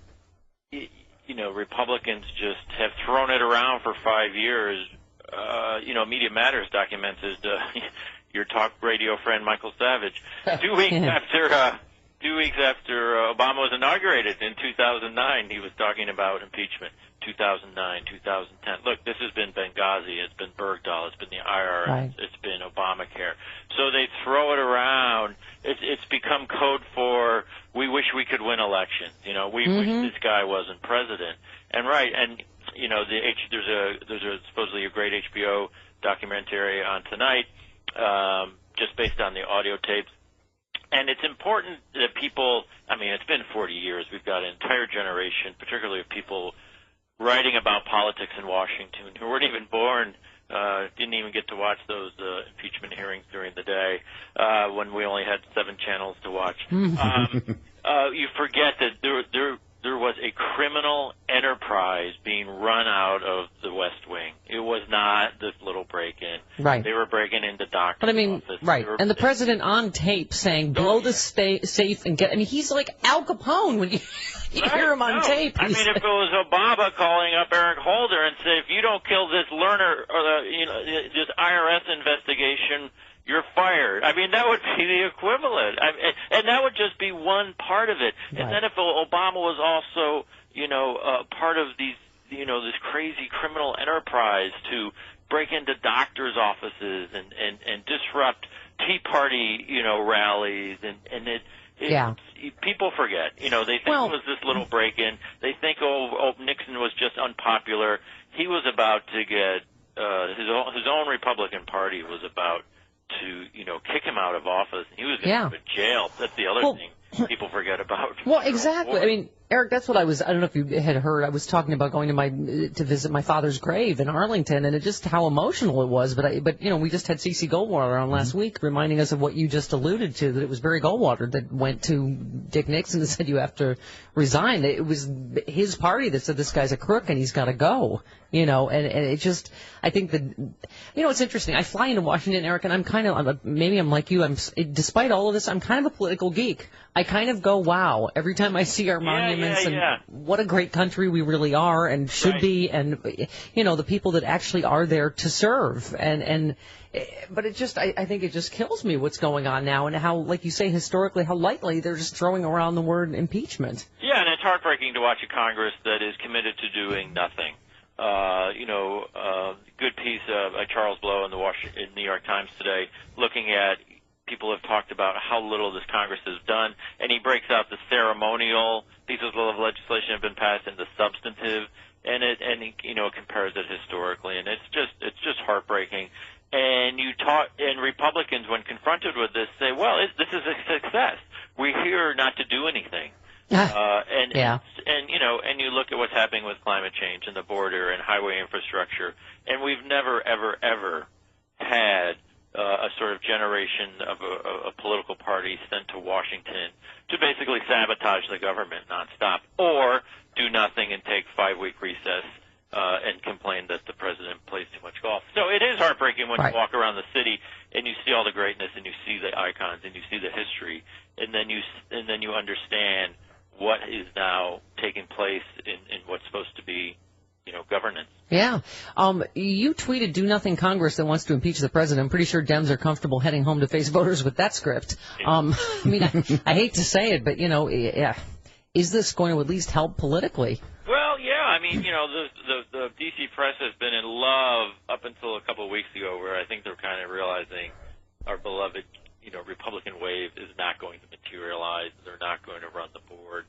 Republicans just have thrown it around for 5 years. Media Matters documents your talk radio friend Michael Savage. 2 weeks after... 2 weeks after Obama was inaugurated in 2009, he was talking about impeachment. 2009, 2010. Look, this has been Benghazi, it's been Bergdahl, it's been the IRS, right. It's been Obamacare. So they throw it around. It's become code for we wish we could win elections. We wish this guy wasn't president. And there's a supposedly a great HBO documentary on tonight, just based on the audio tapes And it's important that people, I mean, it's been 40 years. We've got an entire generation, particularly of people writing about politics in Washington who weren't even born, didn't even get to watch those impeachment hearings during the day when we only had 7 channels to watch. You forget that there was a criminal enterprise being run out of the West Wing. It was not this little break-in. Right. They were breaking into doctors' But I mean, offices. right. And the president on tape saying, blow the safe and get, I mean, he's like Al Capone when you hear him on tape. I mean, if it was Obama calling up Eric Holder and say, if you don't kill this Lerner, or this IRS investigation, you're fired. I mean, that would be the equivalent. And that would just be one part of it. Right. And then if Obama was also, part of these, this crazy criminal enterprise to break into doctors' offices and disrupt Tea Party, rallies, and people forget. They think it was this little break-in. They think, Nixon was just unpopular. He was about to get his own Republican Party was about to, kick him out of office. He was going to go to jail. That's the other thing people forget about. Well, exactly. I mean, Eric, that's what I don't know if you had heard, I was talking about going to visit my father's grave in Arlington, and just how emotional it was. But we just had CeCe Goldwater on last week reminding us of what you just alluded to, that it was Barry Goldwater that went to Dick Nixon and said, you have to resign. It was his party that said, this guy's a crook and he's got to go. And it just, I think that, it's interesting. I fly into Washington, Eric, and maybe I'm like you. Despite all of this, I'm kind of a political geek. I kind of go, wow, every time I see our monuments and what a great country we really are and should be, and the people that actually are there to serve. But it just, I think it just kills me what's going on now, and how, like you say, historically, how lightly they're just throwing around the word impeachment. Yeah, and it's heartbreaking to watch a Congress that is committed to doing nothing. Good piece by Charles Blow in the New York Times today, looking at people have talked about how little this Congress has done, and he breaks out the ceremonial pieces of legislation have been passed and the substantive, and he compares it historically, and it's just heartbreaking. And and Republicans, when confronted with this, say, well, this is a success. We're here not to do anything. And you look at what's happening with climate change and the border and highway infrastructure, and we've never, ever, ever had a sort of generation of a political party sent to Washington to basically sabotage the government nonstop, or do nothing and take 5-week recess and complain that the president plays too much golf. So it is heartbreaking when you walk around the city and you see all the greatness and you see the icons and you see the history, and then you understand what is now taking place in what's supposed to be, governance. Yeah. You tweeted, do nothing Congress that wants to impeach the president. I'm pretty sure Dems are comfortable heading home to face voters with that script. I hate to say it, but, is this going to at least help politically? Well, yeah. I mean, the D.C. press has been in love up until a couple of weeks ago, where I think they're kind of realizing our beloved, Republican wave is not going to materialize. They're not going to run the board.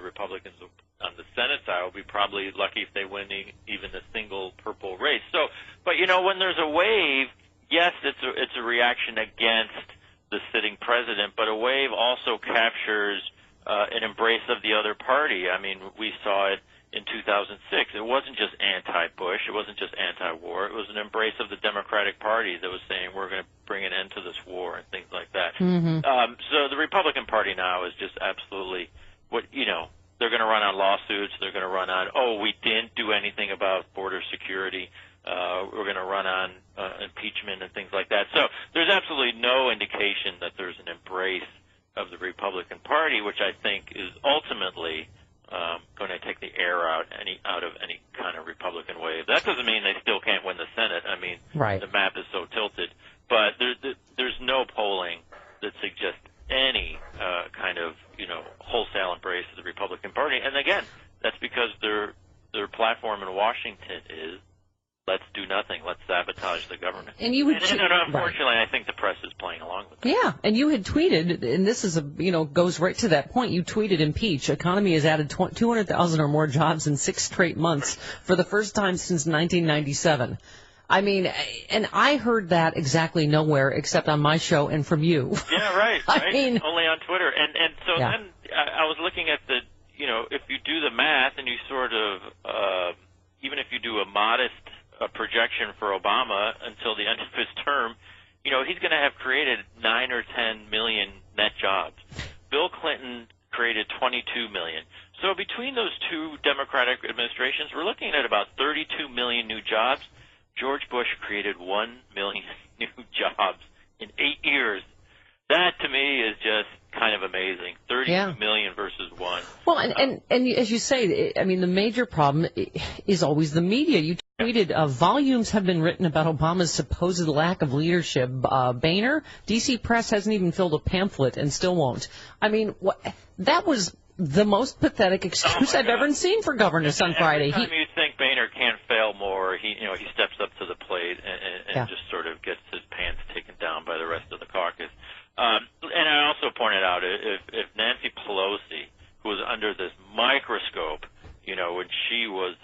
Republicans on the Senate side will be probably lucky if they win even a single purple race. So, but when there's a wave, yes, it's a reaction against the sitting president, but a wave also captures an embrace of the other party. I mean, we saw it in 2006. It wasn't just anti-Bush. It wasn't just anti-war. It was an embrace of the Democratic Party that was saying we're going to bring an end to this war and things like that. Mm-hmm. So the Republican Party now is just absolutely they're going to run on lawsuits. They're going to run on, we didn't do anything about border security. We're going to run on impeachment and things like that. So there's absolutely no indication that there's an embrace of the Republican Party, which I think is ultimately going to take the air out of any kind of Republican wave. That doesn't mean they still can't win the Senate. I mean, the map is so tilted. But there's no polling that suggests any kind of wholesale embrace of the Republican Party. And again, that's because their platform in Washington is let's do nothing, let's sabotage the government. And unfortunately, I think the press is playing along with that. Yeah, and you had tweeted, and this is goes right to that point. You tweeted, impeach. Economy has added 200,000 or more jobs in 6 straight months for the first time since 1997. I mean, and I heard that exactly nowhere except on my show and from you. Yeah, right. I mean, only on Twitter. And so then I was looking at the, if you do the math and you sort of, even if you do a modest projection for Obama until the end of his term, he's going to have created 9 or 10 million net jobs. Bill Clinton created 22 million. So between those two Democratic administrations, we're looking at about 32 million new jobs. George Bush created 1 million new jobs in 8 years. That, to me, is just kind of amazing. 32 million versus 1. Well, and as you say, I mean, the major problem is always the media. You tweeted, volumes have been written about Obama's supposed lack of leadership. Boehner, D.C. Press hasn't even filled a pamphlet and still won't. I mean, that was the most pathetic excuse I've ever seen for governance on Friday. Every time you think Boehner can't fail more, he steps up to the plate and just sort of gets his pants taken down by the rest of the caucus. And I also pointed out, if Nancy Pelosi, who was under this microscope, when she was,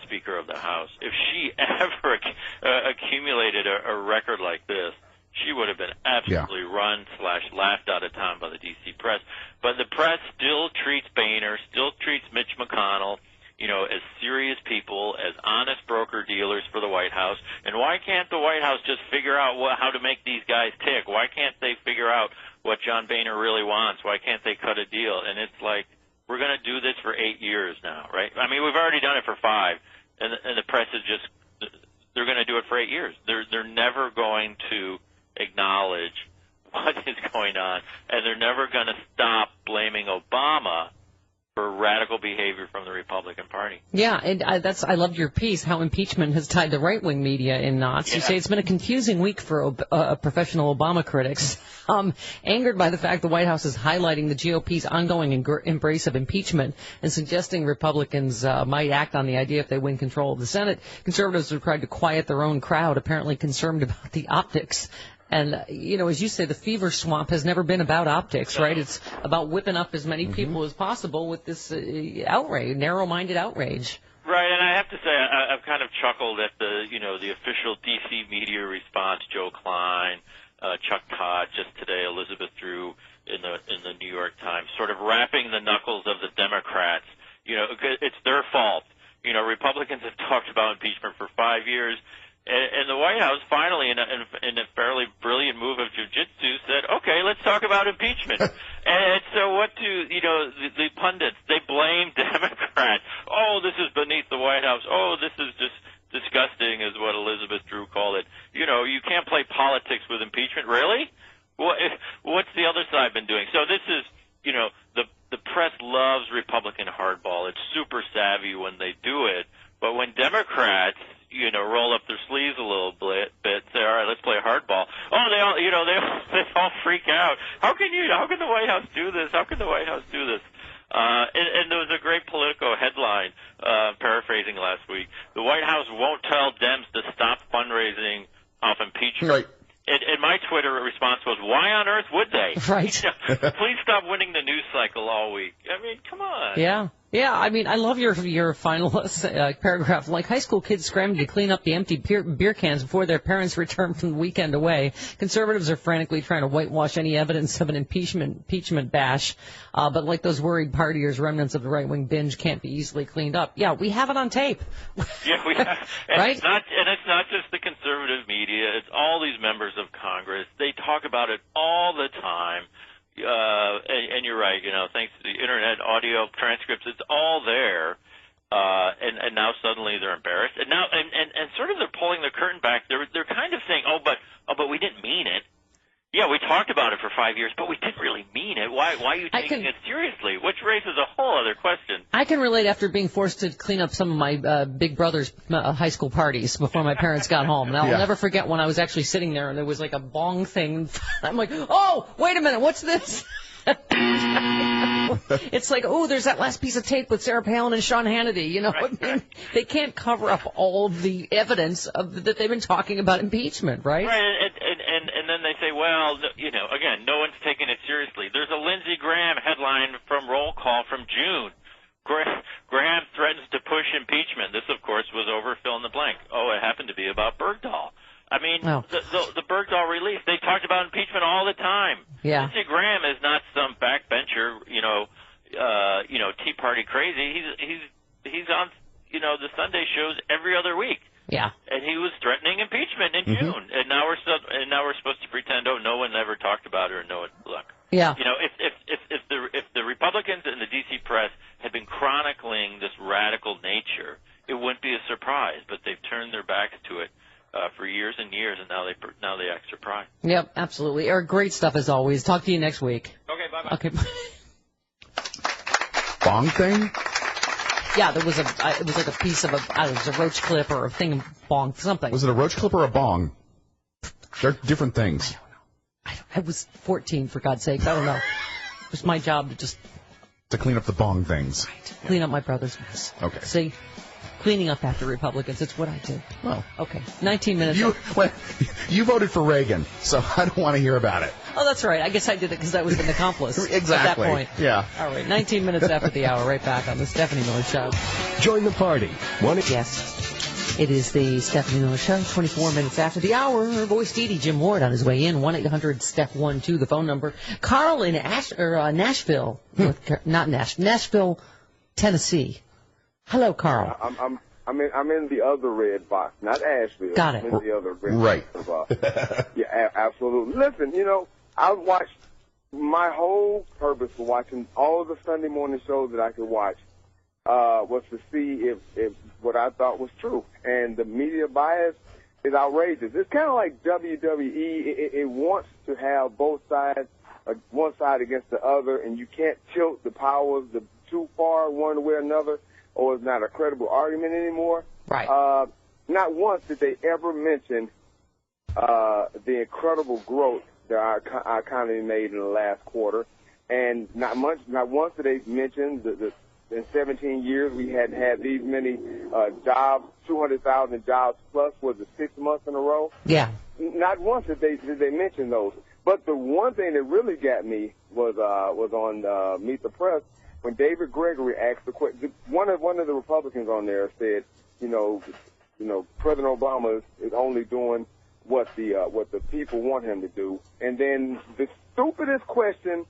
Speaker of the House, if she ever accumulated a record like this, she would have been absolutely run/laughed out of town by the D.C. press. But the press still treats Boehner, still treats Mitch McConnell, as serious people, as honest broker-dealers for the White House. And why can't the White House just figure out how to make these guys tick? Why can't they figure out what John Boehner really wants? Why can't they cut a deal? And it's like, we're going to do this for 8 years now, right? I mean, we've already done it for 5, and the press is just, they're going to do it for 8 years. They're never going to acknowledge what is going on, and they're never going to stop blaming Obama for radical behavior from the Republican Party. Yeah, and I loved your piece, how impeachment has tied the right-wing media in knots. You say it's been a confusing week for professional Obama critics, angered by the fact the White House is highlighting the GOP's ongoing embrace of impeachment and suggesting Republicans might act on the idea if they win control of the Senate. Conservatives have tried to quiet their own crowd, apparently concerned about the optics. And, as you say, the fever swamp has never been about optics, right? It's about whipping up as many people as possible with this outrage, narrow-minded outrage. Right, and I have to say, I've kind of chuckled at the official D.C. media response. Joe Klein, Chuck Todd, just today, Elizabeth Drew in the New York Times, sort of rapping the knuckles of the Democrats. It's their fault. Republicans have talked about impeachment for 5 years. And the White House finally, in a fairly brilliant move of jujitsu, said, "Okay, let's talk about impeachment." And so, what do the pundits? They blame Democrats. Oh, this is beneath the White House. Oh, this is just disgusting, is what Elizabeth Drew called it. You can't play politics with impeachment. Really? What's the other side been doing? So this is, the press loves Republican hardball. It's super savvy when they do it, but when Democrats roll up their sleeves a little bit, say, all right, let's play hardball. Oh, they all freak out. How can the White House do this? How can the White House do this? And there was a great Politico headline, paraphrasing last week. The White House won't tell Dems to stop fundraising off impeachment. Right. And my Twitter response was, why on earth would they? Right. Please stop winning the news cycle all week. I mean, come on. Yeah. Yeah, I mean, I love your final paragraph. Like high school kids scrambling to clean up the empty beer cans before their parents return from the weekend away. Conservatives are frantically trying to whitewash any evidence of an impeachment bash. But like those worried partiers, remnants of the right-wing binge can't be easily cleaned up. Yeah, we have it on tape. Yeah, we have. Right? It's not just the conservative media. It's all these members of Congress. They talk about it all the time. And you're right, thanks to the internet, audio, transcripts, it's all there. And now suddenly they're embarrassed. And now, and sort of they're pulling the curtain back. They're kind of saying, but we didn't mean it. Yeah, we talked about it for 5 years, but we didn't really mean it. Why are you taking it seriously? Which raises a whole other question. I can relate after being forced to clean up some of my big brother's high school parties before my parents got home. And I'll never forget when I was actually sitting there and there was like a bong thing. I'm like, oh, wait a minute, what's this? It's like, oh, there's that last piece of tape with Sarah Palin and Sean Hannity. Right. They can't cover up all the evidence that they've been talking about impeachment, right? Right, and then they say, well, again, no one's taking it seriously. There's a Lindsey Graham headline from Roll Call from June Graham threatens to push impeachment. This, of course, was over fill in the blank. Oh, it happened to be about Bergdahl. I mean, the Bergdahl relief, they talked about impeachment all the time. Yeah. Lindsey Graham is not some backbencher, Tea Party crazy. He's on, the Sunday shows every other week. Yeah. And he was threatening impeachment in June. And now we're supposed to pretend, no one ever talked about it or no one. Look. Yeah. If the Republicans and the DC press had been chronicling this radical nature, it wouldn't be a surprise, but they've turned their backs to it for years and years, and now they act surprised. Yep, absolutely. Eric, great stuff as always. Talk to you next week. Okay, bye-bye. Okay. Bong thing? Yeah, it was like a piece of it was a roach clip or a thing of bong, something. Was it a roach clip or a bong? They're different things. I was 14, for God's sakes. I don't know. It was my job to clean up the bong things. Right. Clean up my brother's mess. Okay. See? Cleaning up after Republicans. It's what I do. Well. Okay. 19 minutes. You voted for Reagan, so I don't want to hear about it. Oh, that's right. I guess I did it because I was an accomplice. Exactly. At that point. Yeah. All right. 19 minutes after the hour. Right back on the Stephanie Miller Show. Join the party. Yes. It is the Stephanie Miller Show, 24 minutes after the hour. Her voice, Dee Jim Ward on his way in, 1-800-STEP-12, the phone number. Carl in Nashville, Nashville, Tennessee. Hello, Carl. I'm in the other red box, not Asheville. Got it. I'm in the other red box. Yeah, absolutely. Listen, I watched my whole purpose for watching all of the Sunday morning shows that I could watch was to see if what I thought was true. And the media bias is outrageous. It's kind of like WWE. It wants to have both sides, one side against the other, and you can't tilt the powers too far one way or another, or it's not a credible argument anymore. Right. Not once did they ever mention the incredible growth that our economy made in the last quarter, and not once did they mention in 17 years we hadn't had these many jobs, 200,000 jobs plus, was it 6 months in a row? Yeah. Not once did they mention those. But the one thing that really got me was on Meet the Press when David Gregory asked the question. One of the Republicans on there said, President Obama is only doing what the people want him to do. And then the stupidest question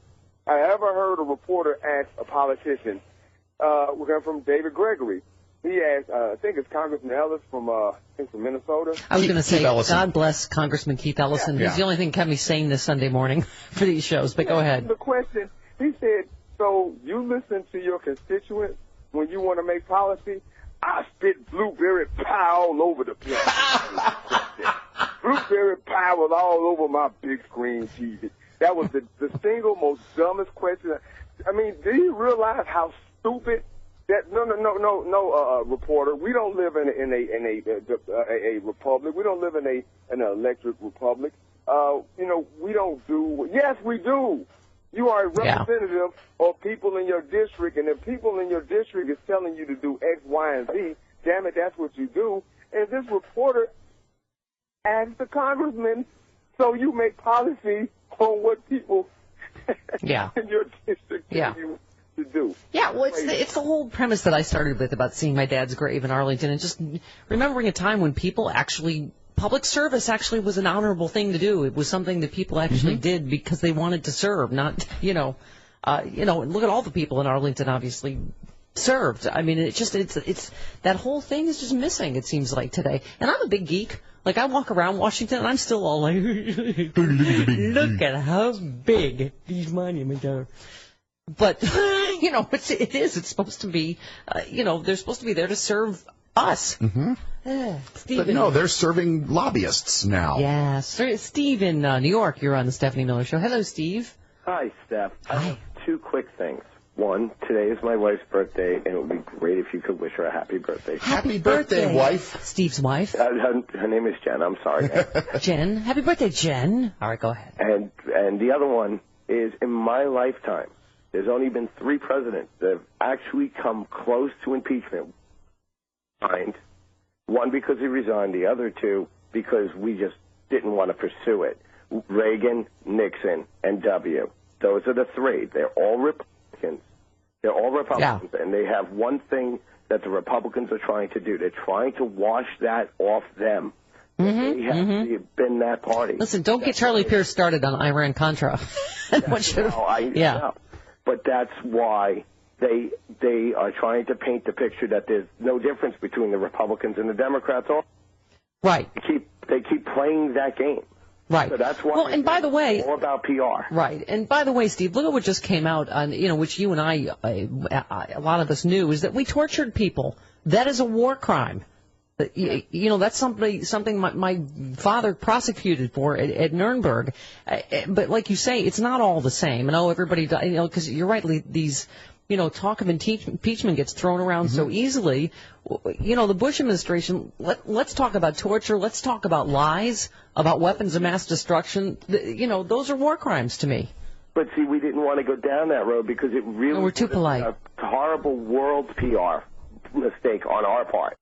I ever heard a reporter ask a politician from David Gregory. He asked, I think it's Congressman Ellis from Minnesota. I was going to say, God bless Congressman Keith Ellison. Yeah. He's the only thing kept me sane this Sunday morning for these shows, but go ahead. The question, he said, so you listen to your constituents when you want to make policy? I spit blueberry pie all over the place. Blueberry pie was all over my big screen TV. That was the single most dumbest question. I mean, do you realize how stupid that? No, reporter. We don't live in a republic. We don't live in an electric republic. We don't do. Yes, we do. You are a representative of people in your district, and if people in your district is telling you to do X, Y, and Z, damn it, that's what you do. And this reporter asked the congressman, so you make policy on what people in your district tell you to do. Yeah, well, it's the whole premise that I started with about seeing my dad's grave in Arlington and just remembering a time when people actually, public service actually was an honorable thing to do. It was something that people actually did because they wanted to serve, not, look at all the people in Arlington obviously served. I mean, it's that whole thing is just missing, it seems like, today. And I'm a big geek. Like, I walk around Washington and I'm still all like, look at how big these monuments are. But, it's supposed to be, they're supposed to be there to serve us. Mm-hmm. But no, they're serving lobbyists now. Yeah. Steve in New York, you're on the Stephanie Miller Show. Hello, Steve. Hi, Steph. Hi. I have two quick things. One, today is my wife's birthday, and it would be great if you could wish her a happy birthday. Happy birthday, wife. Steve's wife. Her name is Jen. I'm sorry. Jen. Happy birthday, Jen. All right, go ahead. And the other one is, in my lifetime, there's only been 3 presidents that have actually come close to impeachment. One because he resigned, the other 2 because we just didn't want to pursue it. Reagan, Nixon, and W. Those are the 3. They're all Republicans. They're all Republicans, and they have one thing that the Republicans are trying to do. They're trying to wash that off them. They have been that party. Listen, don't get Charlie Pierce started on Iran-Contra. But that's why they are trying to paint the picture that there's no difference between the Republicans and the Democrats. Right. They keep playing that game. Right. So that's why. Well, and by the way, it's all about PR. Right. And by the way, Steve, look at what just came out on, which you and I, a lot of us knew, is that we tortured people. That is a war crime. That's something my father prosecuted for at Nuremberg. But like you say, it's not all the same. And everybody, because you're right, these, talk of impeachment gets thrown around so easily. The Bush administration, let's talk about torture. Let's talk about lies, about weapons of mass destruction. Those are war crimes to me. But see, we didn't want to go down that road because it really we're too polite. A horrible world PR mistake on our part.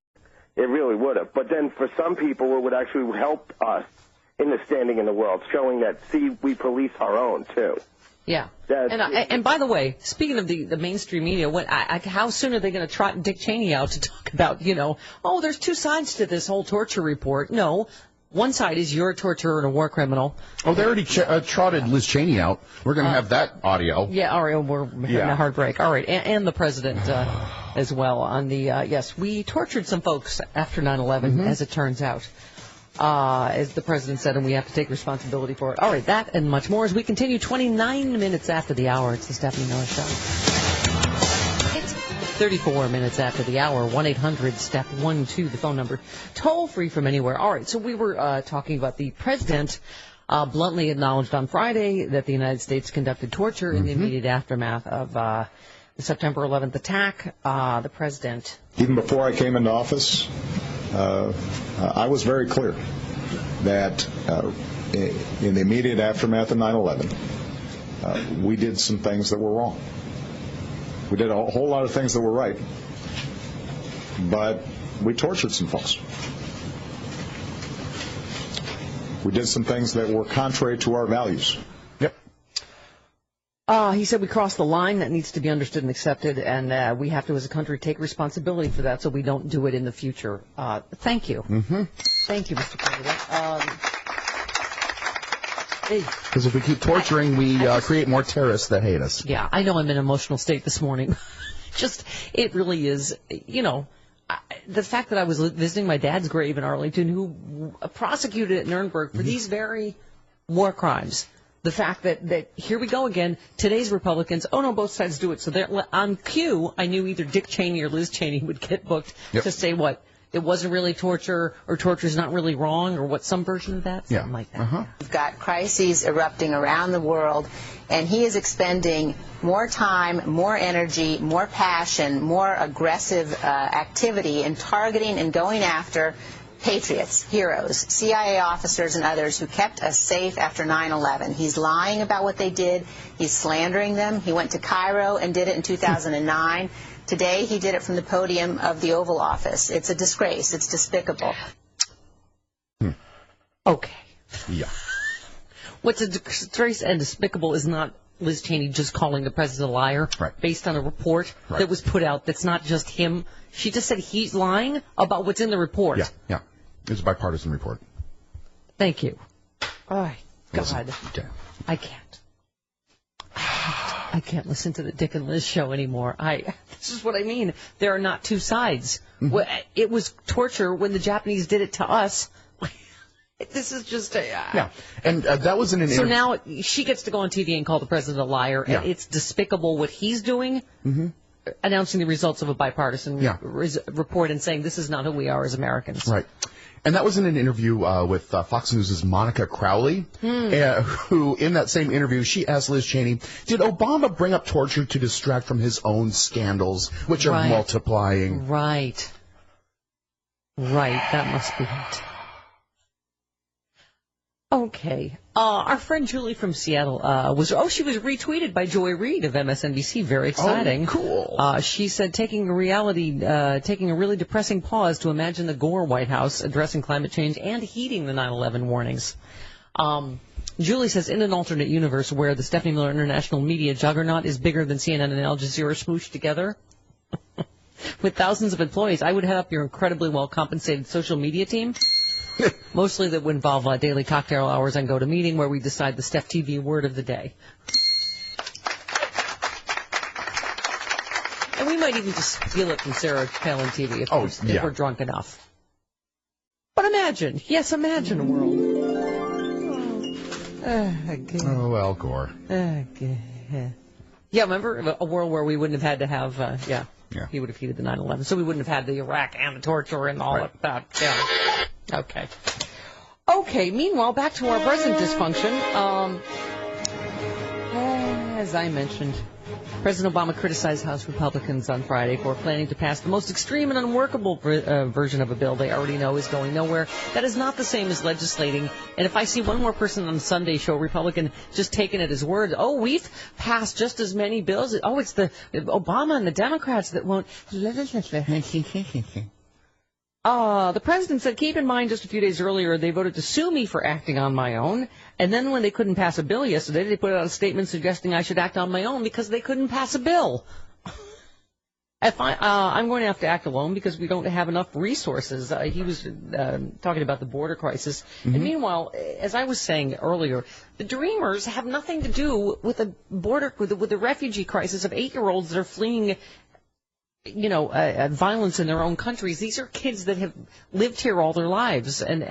It really would have. But then for some people, it would actually help us in the standing in the world, showing that, see, we police our own, too. Yeah. And by the way, speaking of the mainstream media, how soon are they going to trot Dick Cheney out to talk about, there's two sides to this whole torture report? No. One side is you're a torturer and a war criminal. Oh, they already trotted Liz Cheney out. We're going to have that audio. Yeah, all right, we're having a heartbreak. All right, and the president as well on the, yes, we tortured some folks after 9/11, as it turns out, as the president said, and we have to take responsibility for it. All right, that and much more as we continue 29 minutes after the hour. It's the Stephanie Miller Show. 34 minutes after the hour, 1-800-STEP-12, the phone number, toll free from anywhere. All right, so we were talking about the president bluntly acknowledged on Friday that the United States conducted torture in the immediate aftermath of the September 11th attack. The president... Even before I came into office, I was very clear that in the immediate aftermath of 9/11, we did some things that were wrong. We did a whole lot of things that were right, but we tortured some folks. We did some things that were contrary to our values. Yep. He said we crossed the line. That needs to be understood and accepted, and we have to, as a country, take responsibility for that so we don't do it in the future. Thank you. Thank you, Mr. President. Because if we keep torturing, we create more terrorists that hate us. Yeah, I know I'm in an emotional state this morning. It really is, the fact that I was visiting my dad's grave in Arlington, who prosecuted at Nuremberg for these very war crimes. The fact that here we go again, today's Republicans, both sides do it. So they're on cue, I knew either Dick Cheney or Liz Cheney would get booked to say what? It wasn't really torture, or torture's not really wrong, or what, some version of that? Something like that. We've got crises erupting around the world, and he is expending more time, more energy, more passion, more aggressive activity in targeting and going after patriots, heroes, CIA officers, and others who kept us safe after 9/11. He's lying about what they did. He's slandering them. He went to Cairo and did it in 2009. Today, he did it from the podium of the Oval Office. It's a disgrace. It's despicable. Okay. Yeah. What's a disgrace and despicable is not Liz Cheney just calling the president a liar based on a report that was put out that's not just him. She just said he's lying about what's in the report. Yeah. It's a bipartisan report. Thank you. Oh, God. Okay. I can't. I can't listen to the Dick and Liz show anymore. This is what I mean. There are not two sides. It was torture when the Japanese did it to us. This is just and that was in an So now she gets to go on TV and call the president a liar, and it's despicable what he's doing, announcing the results of a bipartisan report and saying this is not who we are as Americans. Right. And that was in an interview with Fox News' Monica Crowley, who, in that same interview, she asked Liz Cheney, did Obama bring up torture to distract from his own scandals, which are multiplying? Right. That must be it. Okay. Our friend Julie from Seattle she was retweeted by Joy Reid of MSNBC. Very exciting. Oh, cool. She said, taking a really depressing pause to imagine the Gore White House addressing climate change and heeding the 9/11 warnings. Julie says, in an alternate universe where the Stephanie Miller International Media Juggernaut is bigger than CNN and Al Jazeera smooshed together, with thousands of employees, I would head up your incredibly well-compensated social media team. Mostly that would involve daily cocktail hours and GoToMeeting, where we decide the Steph TV word of the day. And we might even just steal it from Sarah Palin TV if we're drunk enough. But imagine a world. Oh, Al Gore. Yeah, remember a world where we wouldn't have had to have, he would have heeded the 9/11, so we wouldn't have had the Iraq and the torture and all of that. Yeah. Okay, meanwhile, back to our present dysfunction. As I mentioned, President Obama criticized House Republicans on Friday for planning to pass the most extreme and unworkable version of a bill they already know is going nowhere. That is not the same as legislating. And if I see one more person on the Sunday show, Republican, just taking it as word, we've passed just as many bills. It's the Obama and the Democrats that won't. The president said, keep in mind, just a few days earlier, they voted to sue me for acting on my own. And then when they couldn't pass a bill yesterday, they put out a statement suggesting I should act on my own because they couldn't pass a bill. I'm going to have to act alone because we don't have enough resources. He was talking about the border crisis. Mm-hmm. And meanwhile, as I was saying earlier, the Dreamers have nothing to do with the border, with the refugee crisis of 8-year-olds that are fleeing violence in their own countries. These are kids that have lived here all their lives. And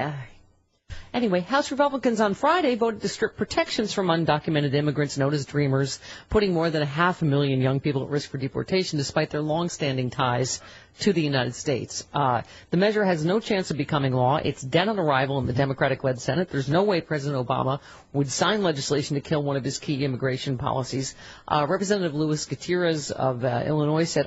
anyway, House Republicans on Friday voted to strip protections from undocumented immigrants known as Dreamers, putting more than 500,000 young people at risk for deportation despite their long-standing ties to the United States. The measure has no chance of becoming law. It's dead on arrival in the Democratic-led Senate. There's no way President Obama would sign legislation to kill one of his key immigration policies. Representative Luis Gutierrez of Illinois said,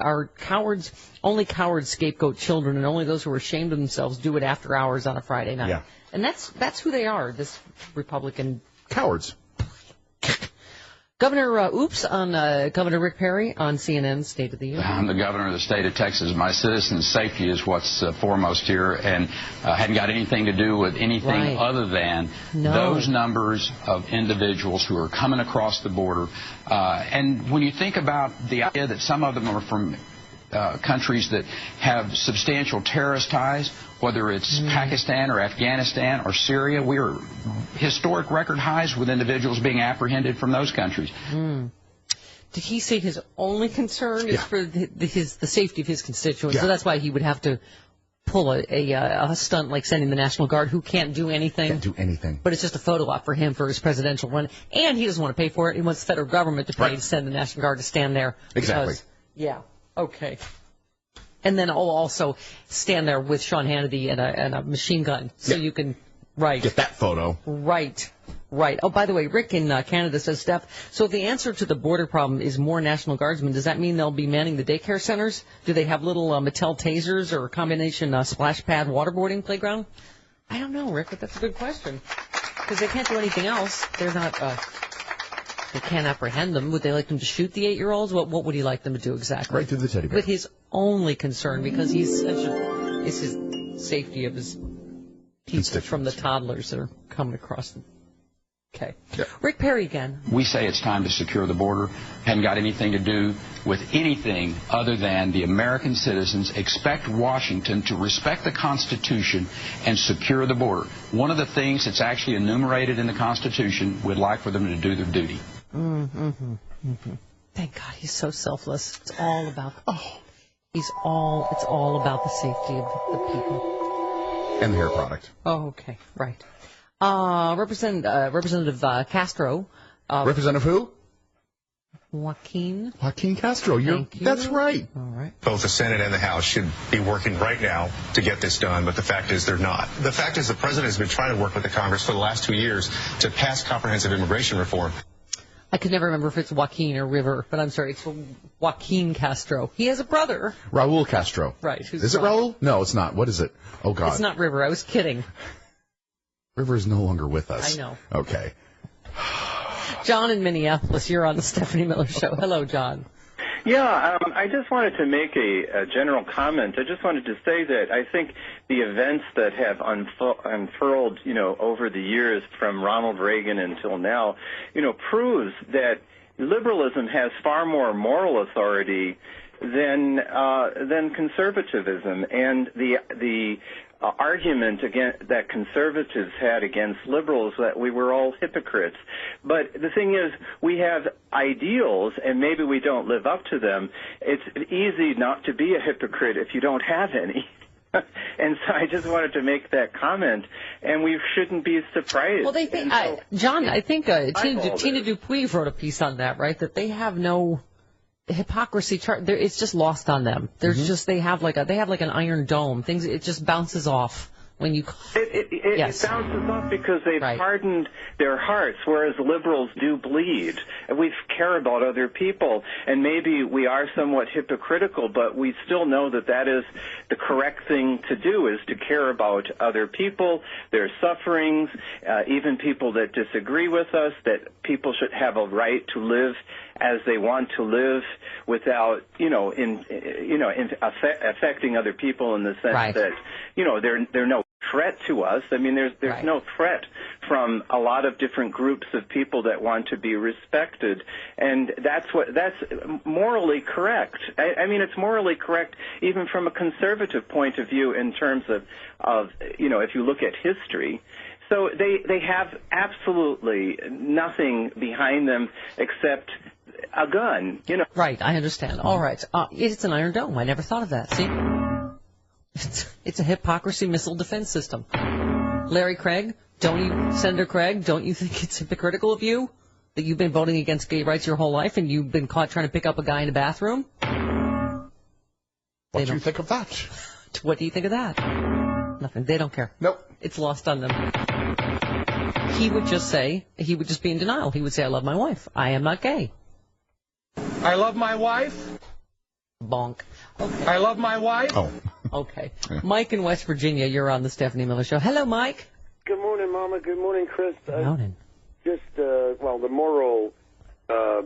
only cowards scapegoat children, and only those who are ashamed of themselves do it after hours on a Friday night. Yeah. And that's who they are, this Republican. Cowards. Governor Governor Rick Perry on CNN's State of the Union. I'm the governor of the state of Texas. My citizens' safety is what's foremost here, and hadn't got anything to do with anything other than those numbers of individuals who are coming across the border. And when you think about the idea that some of them are from countries that have substantial terrorist ties, whether it's Pakistan or Afghanistan or Syria, we are historic record highs with individuals being apprehended from those countries. Did he say his only concern is for the safety of his constituents? So that's why he would have to pull a stunt like sending the National Guard, who can't do anything. Can't do anything. But it's just a photo op for him for his presidential run. And he doesn't want to pay for it. He wants the federal government to pay to send the National Guard to stand there. Exactly. Okay. And then also stand there with Sean Hannity and a machine gun, so you can get that photo. Right. Oh, by the way, Rick in Canada says, Steph, so if the answer to the border problem is more National Guardsmen, does that mean they'll be manning the daycare centers? Do they have little Mattel tasers or a combination splash pad waterboarding playground? I don't know, Rick, but that's a good question. Because they can't do anything else. They're not. They can't apprehend them. Would they like them to shoot the 8-year-olds? What would he like them to do exactly? Right through the teddy bear. With his only concern, because it's his safety of his people from the toddlers that are coming across them. Okay. Yeah. Rick Perry again. We say it's time to secure the border. Hadn't got anything to do with anything other than the American citizens expect Washington to respect the Constitution and secure the border. One of the things that's actually enumerated in the Constitution, we'd like for them to do their duty. Thank God he's so selfless. It's all about it's all about the safety of the people. And the hair product. Oh, okay. Right. Representative Castro. Representative who? Joaquin Castro. That's right. All right. Both the Senate and the House should be working right now to get this done, but the fact is they're not. The fact is the president has been trying to work with the Congress for the last 2 years to pass comprehensive immigration reform. I could never remember if it's Joaquin or River, but I'm sorry, it's Joaquin Castro. He has a brother. Raul Castro. Right. Is it Raul? No, it's not. What is it? Oh, God. It's not River. I was kidding. River is no longer with us. I know. Okay. John in Minneapolis, you're on the Stephanie Miller Show. Hello, John. Yeah, I just wanted to make a general comment. I just wanted to say that I think the events that have unfurled, over the years from Ronald Reagan until now, proves that liberalism has far more moral authority than conservatism, and the argument that conservatives had against liberals that we were all hypocrites. But the thing is, we have ideals, and maybe we don't live up to them. It's easy not to be a hypocrite if you don't have any. And so I just wanted to make that comment, and we shouldn't be surprised. Well, they think, John, I think Tina Dupuis wrote a piece on that, right? That they have no hypocrisy chart. It's just lost on them. There's just they have like an iron dome. It just bounces off when you. It bounces off because they've hardened their hearts, whereas liberals do bleed. And we care about other people, and maybe we are somewhat hypocritical, but we still know that is the correct thing to do, is to care about other people, their sufferings, even people that disagree with us, that people should have a right to live as they want to live without, affecting other people in the sense that, they're no threat to us. I mean, there's no threat from a lot of different groups of people that want to be respected, and that's morally correct. I mean, it's morally correct even from a conservative point of view in terms of if you look at history. So they have absolutely nothing behind them except a gun, Right, I understand. All right. It's an iron dome. I never thought of that. See? It's a hypocrisy missile defense system. Larry Craig, Senator Craig, don't you think it's hypocritical of you that you've been voting against gay rights your whole life and you've been caught trying to pick up a guy in a bathroom? What do you think of that? What do you think of that? Nothing. They don't care. Nope. It's lost on them. He would just be in denial. He would say, I love my wife. I am not gay. I love my wife. Bonk. Okay. I love my wife. Oh. Okay. Mike in West Virginia, you're on the Stephanie Miller Show. Hello, Mike. Good morning, Mama. Good morning, Chris. Good morning. The Morrill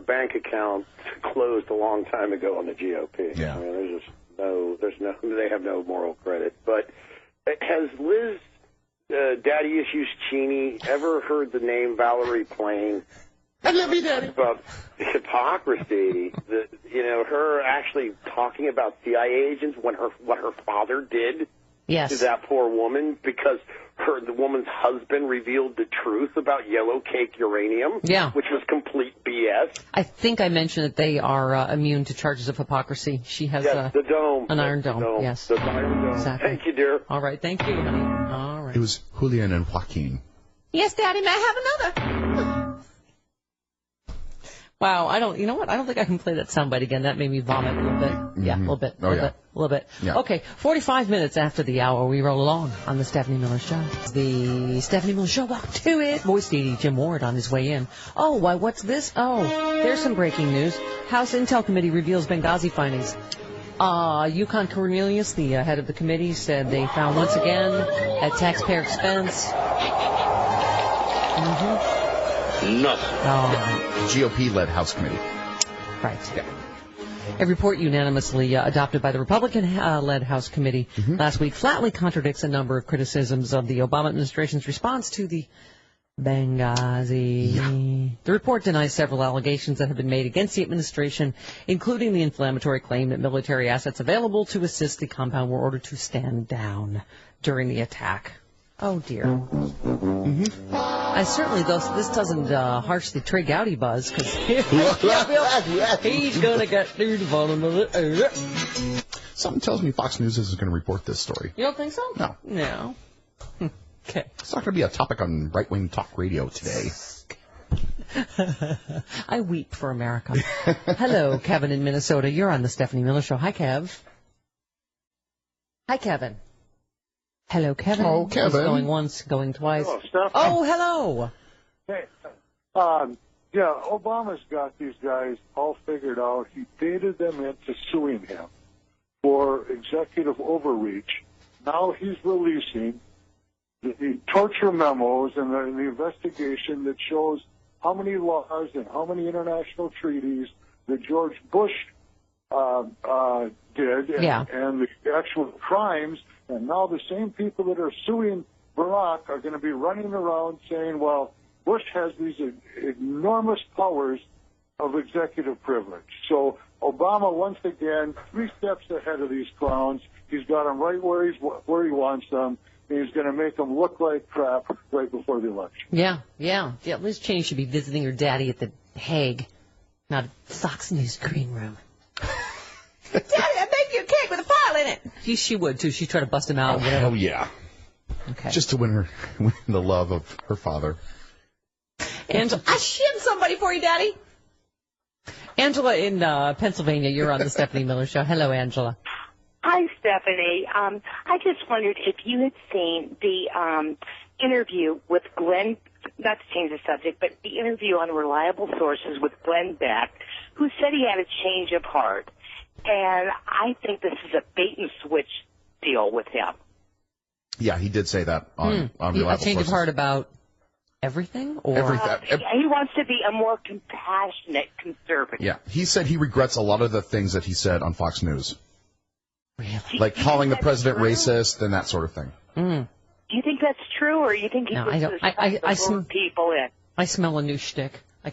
bank account closed a long time ago on the GOP. Yeah. I mean, they have no moral credit. But has Liz Daddy Issues Cheney ever heard the name Valerie Plame? I love you, Daddy. About hypocrisy, her actually talking about CIA agents what her father did to that poor woman because the woman's husband revealed the truth about yellow cake uranium, which was complete BS. I think I mentioned that they are immune to charges of hypocrisy. She has the dome, an iron dome. Yes, the iron dome. Exactly. Thank you, dear. All right, thank you, honey. All right. It was Julian and Joaquin. Yes, Daddy, may I have another? Wow, I don't think I can play that soundbite again. That made me vomit a little bit. Yeah, a little bit. A little bit. Yeah. Okay, 45 minutes after the hour, we roll along on the Stephanie Miller Show. The Stephanie Miller Show, welcome to it. Voice lady Jim Ward on his way in. Oh, why, what's this? Oh, there's some breaking news. House Intel Committee reveals Benghazi findings. Yukon Cornelius, the head of the committee, said they found once again at taxpayer expense. Nothing. GOP-led House Committee. Right. Yeah. A report unanimously adopted by the Republican-led House Committee last week flatly contradicts a number of criticisms of the Obama administration's response to the Benghazi. Yeah. The report denies several allegations that have been made against the administration, including the inflammatory claim that military assets available to assist the compound were ordered to stand down during the attack. Oh, dear. Certainly, this doesn't harsh the Trey Gowdy buzz, because he's going to get through the bottom of it. Something tells me Fox News isn't going to report this story. You don't think so? No. No. Okay. It's not going to be a topic on right-wing talk radio today. I weep for America. Hello, Kevin in Minnesota. You're on the Stephanie Miller Show. Hi, Kev. Hi, Kevin. Hello, Kevin. Oh, Kevin. He's going once, going twice. Hello, Steph. Oh, hello. Hey, Obama's got these guys all figured out. He baited them into suing him for executive overreach. Now he's releasing the torture memos and the investigation that shows how many laws and how many international treaties that George Bush did, and the actual crimes, and now the same people that are suing Barack are going to be running around saying, well, Bush has these enormous powers of executive privilege. So Obama, once again, 3 steps ahead of these clowns. He's got them right where he wants them, and he's going to make them look like crap right before the election. Yeah. Liz Cheney should be visiting her daddy at the Hague, not at Fox News green room. Daddy, I make you a cake with a file in it. She would, too. She'd try to bust him out. Oh, hell yeah. Okay. Just to win the love of her father. Angela, I shimmed somebody for you, Daddy. Angela in Pennsylvania, you're on the Stephanie Miller Show. Hello, Angela. Hi, Stephanie. I just wondered if you had seen the interview with Glenn, not to change the subject, but the interview on Reliable Sources with Glenn Beck, who said he had a change of heart. And I think this is a bait-and-switch deal with him. Yeah, he did say that on Reliable A change Sources. of heart about everything? Or He wants to be a more compassionate conservative. Yeah, he said he regrets a lot of the things that he said on Fox News. Really? Like calling the president racist and that sort of thing. Do you think that's true, or you think he puts those people in? I smell a new shtick. I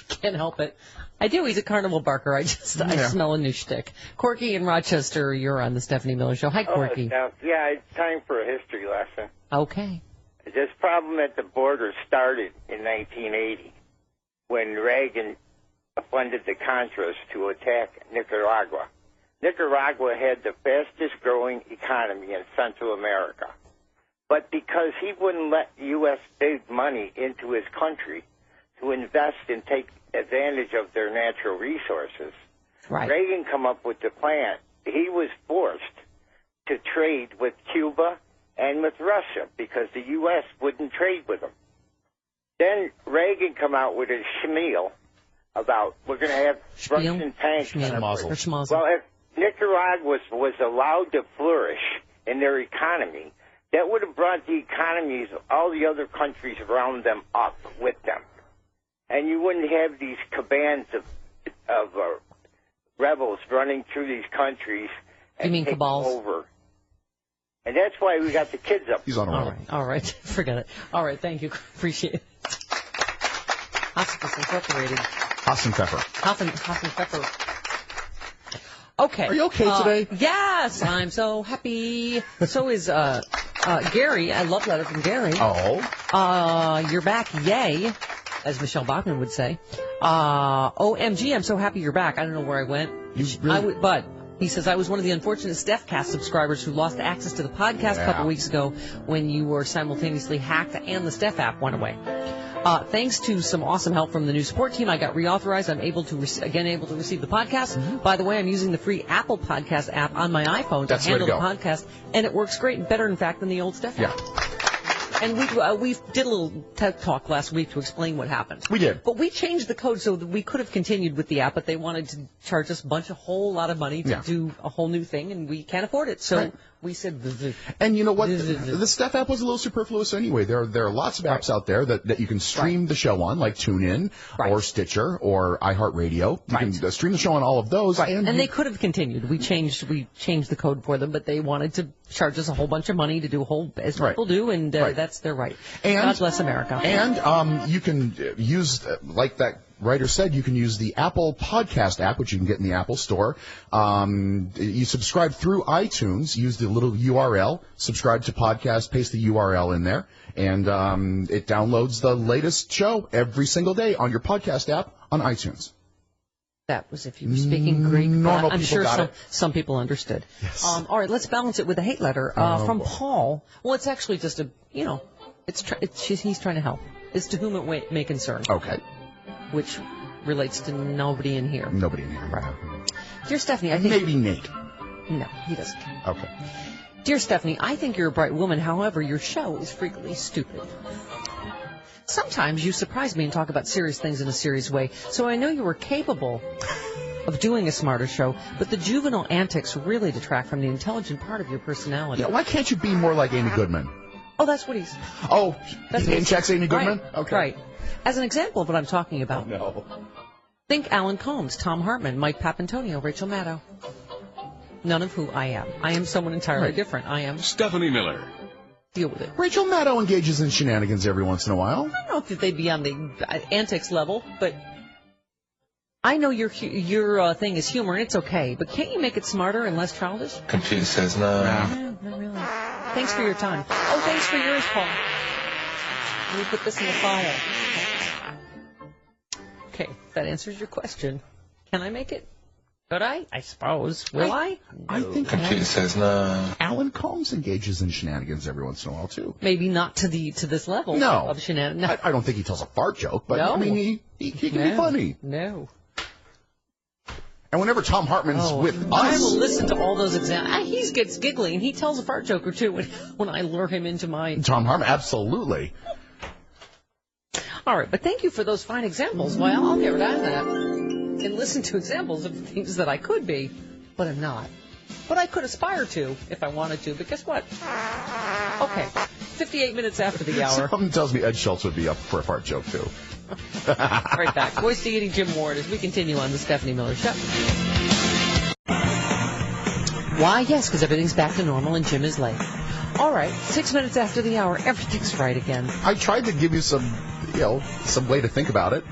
can't help it. I do. He's a carnival barker. I smell a new shtick. Corky in Rochester, you're on the Stephanie Miller Show. Hi, Corky. Yeah, it's time for a history lesson. Okay. This problem at the border started in 1980 when Reagan funded the Contras to attack Nicaragua. Nicaragua had the fastest growing economy in Central America. But because he wouldn't let U.S. big money into his country to invest and take advantage of their natural resources, Reagan come up with the plan. He was forced to trade with Cuba and with Russia because the U.S. wouldn't trade with them. Then Reagan come out with a schmeal about we're going to have Russian tanks. Well, if Nicaragua was allowed to flourish in their economy, that would have brought the economies of all the other countries around them up with them. And you wouldn't have these cabands of rebels running through these countries and taking over. And that's why we got the kids up. He's on a roll. All right. Forget it. All right. Thank you. Appreciate it. Hospice Incorporated. Haas and Pfeffer. Haas and Pfeffer. Okay. Are you okay today? Yes. I'm so happy. So is Gary. I love letter from Gary. Oh. You're back. Yay. As Michelle Bachman would say. OMG, I'm so happy you're back. I don't know where I went. But he says, I was one of the unfortunate StephCast subscribers who lost access to the podcast a couple weeks ago when you were simultaneously hacked and the Steph app went away. Thanks to some awesome help from the new support team, I got reauthorized. I'm able to receive the podcast. By the way, I'm using the free Apple Podcast app on my iPhone to handle the podcast, and it works great, better in fact than the old Steph app. And we did a little TED Talk last week to explain what happened. We did. But we changed the code so that we could have continued with the app, but they wanted to charge us a whole lot of money to do a whole new thing, and we can't afford it. So we said... And you know what? The Steph app was a little superfluous anyway. There are lots of apps out there that you can stream the show on, like TuneIn or Stitcher or iHeartRadio. You can stream the show on all of those. And they could have continued. We changed the code for them, but they wanted to charge us a whole bunch of money to do as people do, and that's their right. And God bless America. And you can use, like that writer said, you can use the Apple Podcast app, which you can get in the Apple Store. You subscribe through iTunes, use the little URL, subscribe to podcast, paste the URL in there, and it downloads the latest show every single day on your podcast app on iTunes. That was if you were speaking Greek. Normal I'm people sure got it. some people understood. Yes. All right, let's balance it with a hate letter from Paul. Well, it's actually just he's trying to help. It's to whom it may concern. Okay. Which relates to nobody in here. Nobody in here. Right. Dear Stephanie, I think... Maybe Nate. No, he doesn't. Okay. Dear Stephanie, I think you're a bright woman. However, your show is frequently stupid. Sometimes you surprise me and talk about serious things in a serious way, so I know you were capable of doing a smarter show, but the juvenile antics really detract from the intelligent part of your personality. Yeah, why can't you be more like Amy Goodman? Oh, that's what he's... Oh, he name checks Amy Goodman? Right. Okay. Right. As an example of what I'm talking about. No. Think Alan Combs, Tom Hartman, Mike Papantonio, Rachel Maddow. None of who I am. I am someone entirely different. I am Stephanie Miller. Deal with it. Rachel Maddow engages in shenanigans every once in a while. I don't know if they'd be on the antics level, but I know your thing is humor, and it's okay. But can't you make it smarter and less childish? Computer says no. No, not really. Thanks for your time. Oh, thanks for yours, Paul. Let me put this in the file. Okay, that answers your question. Can I make it? Could I? I suppose. Will I? I think Computer says no. Alan Combs engages in shenanigans every once in a while, too. Maybe not to this level of shenanigans. No. I don't think he tells a fart joke, but no. I mean, he can be funny. No. And whenever Tom Hartman's with us... I will listen to all those examples. He gets giggly, and he tells a fart joke or two when I lure him into my... Tom Hartman, absolutely. All right, but thank you for those fine examples. Well, I'll get rid of that and listen to examples of things that I could be, but I'm not. But I could aspire to if I wanted to, but guess what? Okay, 58 minutes after the hour. Something tells me Ed Schultz would be up for a fart joke, too. Right back. Voice to eating Jim Ward as we continue on the Stephanie Miller Show. Why, yes, because everything's back to normal and Jim is late. All right, 6 minutes after the hour, everything's right again. I tried to give you some way to think about it.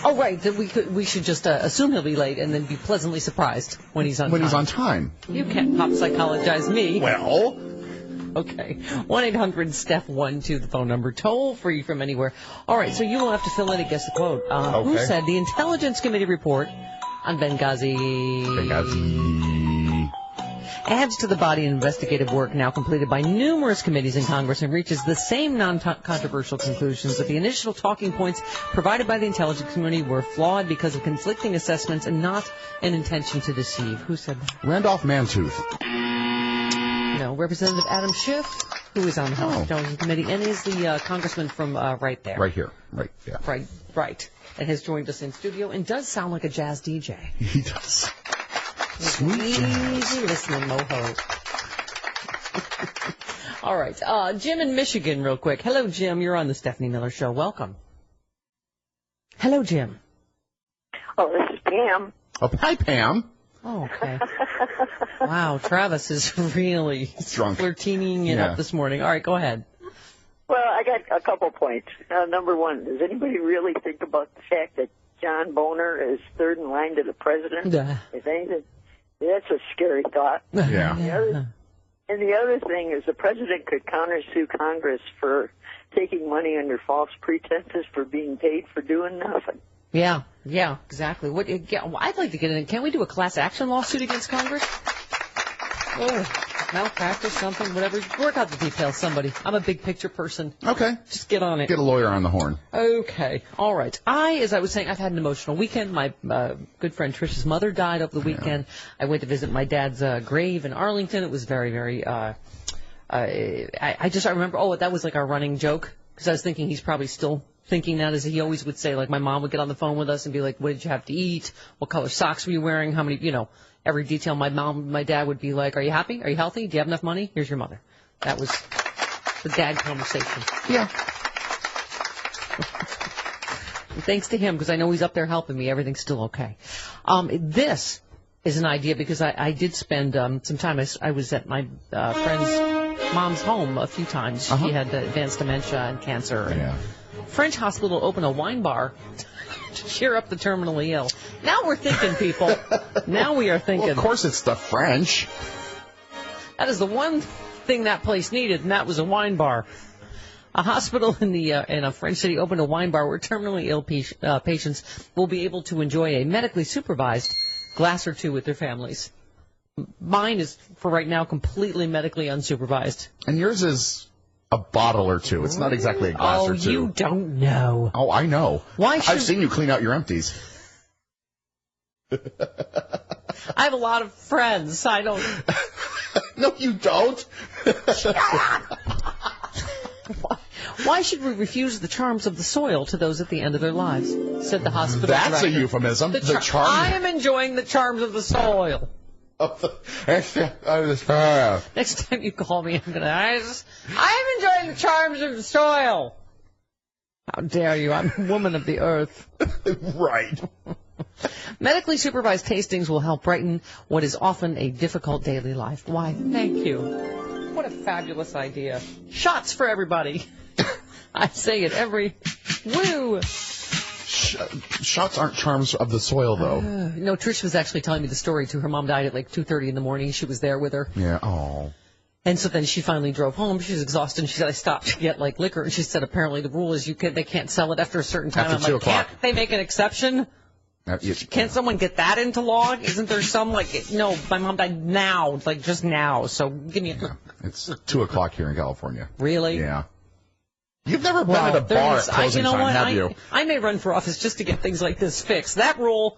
Oh, right, that we should just assume he'll be late and then be pleasantly surprised when he's on time. When he's on time. You can't pop psychologize me. Well... Okay. 1-800-STEPH-12, the phone number, toll free from anywhere. All right, so you will have to fill in and guess the quote. Okay. Who said the Intelligence Committee report on Benghazi adds to the body of investigative work now completed by numerous committees in Congress and reaches the same non-controversial conclusions that the initial talking points provided by the intelligence community were flawed because of conflicting assessments and not an intention to deceive. Who said that? Randolph Mantooth. No, Representative Adam Schiff, who is on the House Intelligence Committee, and is the congressman from right there. Right here. Right, yeah. Right. And has joined us in studio and does sound like a jazz DJ. He does. Sweet easy listening, moho. All right. Jim in Michigan, real quick. Hello, Jim. You're on the Stephanie Miller Show. Welcome. Hello, Jim. Oh, this is Pam. Oh, hi, Pam. Oh, okay. Wow, Travis is really drunk, flirting it up this morning. All right, go ahead. Well, I got a couple points. Number one, does anybody really think about the fact that John Boner is third in line to the president? If anything, that's a scary thought. Yeah. And the other thing is the president could countersue Congress for taking money under false pretenses for being paid for doing nothing. Yeah, exactly. I'd like to get in. Can't we do a class action lawsuit against Congress? Oh, malpractice, something, whatever. Work out the details, somebody. I'm a big picture person. Okay. Just get on it. Get a lawyer on the horn. Okay. All right. As I was saying, I've had an emotional weekend. My good friend Trish's mother died over the weekend. I went to visit my dad's grave in Arlington. It was very, very, I remember, that was like our running joke, because I was thinking he's probably still thinking that, as he always would say, like my mom would get on the phone with us and be like, what did you have to eat? What color socks were you wearing? How many, every detail. My dad would be like, are you happy? Are you healthy? Do you have enough money? Here's your mother. That was the dad conversation. Yeah. And thanks to him, because I know he's up there helping me. Everything's still okay. This is an idea because I did spend some time. I was at my friend's mom's home a few times. She had advanced dementia and cancer. And French hospital opened a wine bar to cheer up the terminally ill. Now we're thinking, people. Now we are thinking. Well, of course it's the French. That is the one thing that place needed, and that was a wine bar. A hospital in a French city opened a wine bar where terminally ill patients will be able to enjoy a medically supervised glass or two with their families. Mine is, for right now, completely medically unsupervised. And yours is a bottle or two. It's not exactly a glass or two. Oh, you don't know. Oh, I know. I've seen you clean out your empties. I have a lot of friends. I don't. No, you don't. Why should we refuse the charms of the soil to those at the end of their lives? Said the hospital director. That's a euphemism. The charms. I am enjoying the charms of the soil. Next time you call me, I'm enjoying the charms of the soil. How dare you? I'm a woman of the earth. Right. Medically supervised tastings will help brighten what is often a difficult daily life. Why, thank you. What a fabulous idea. Shots for everybody. I say it every... Woo! Shots aren't charms of the soil, though. No, Trish was actually telling me the story, too. Her mom died at like 2:30 in the morning. She was there with her. Yeah, oh. And so then she finally drove home. She was exhausted, and she said, I stopped to get, like, liquor. And she said, apparently the rule is they can't sell it after a certain time. After 2 o'clock. Can't they make an exception? Can't someone get that into law? Isn't there some, like, no, my mom died now, like, just now, so give me a... It's 2 o'clock here in California. Really? Yeah. You've never been at a bar at closing time, have you? I may run for office just to get things like this fixed. That rule...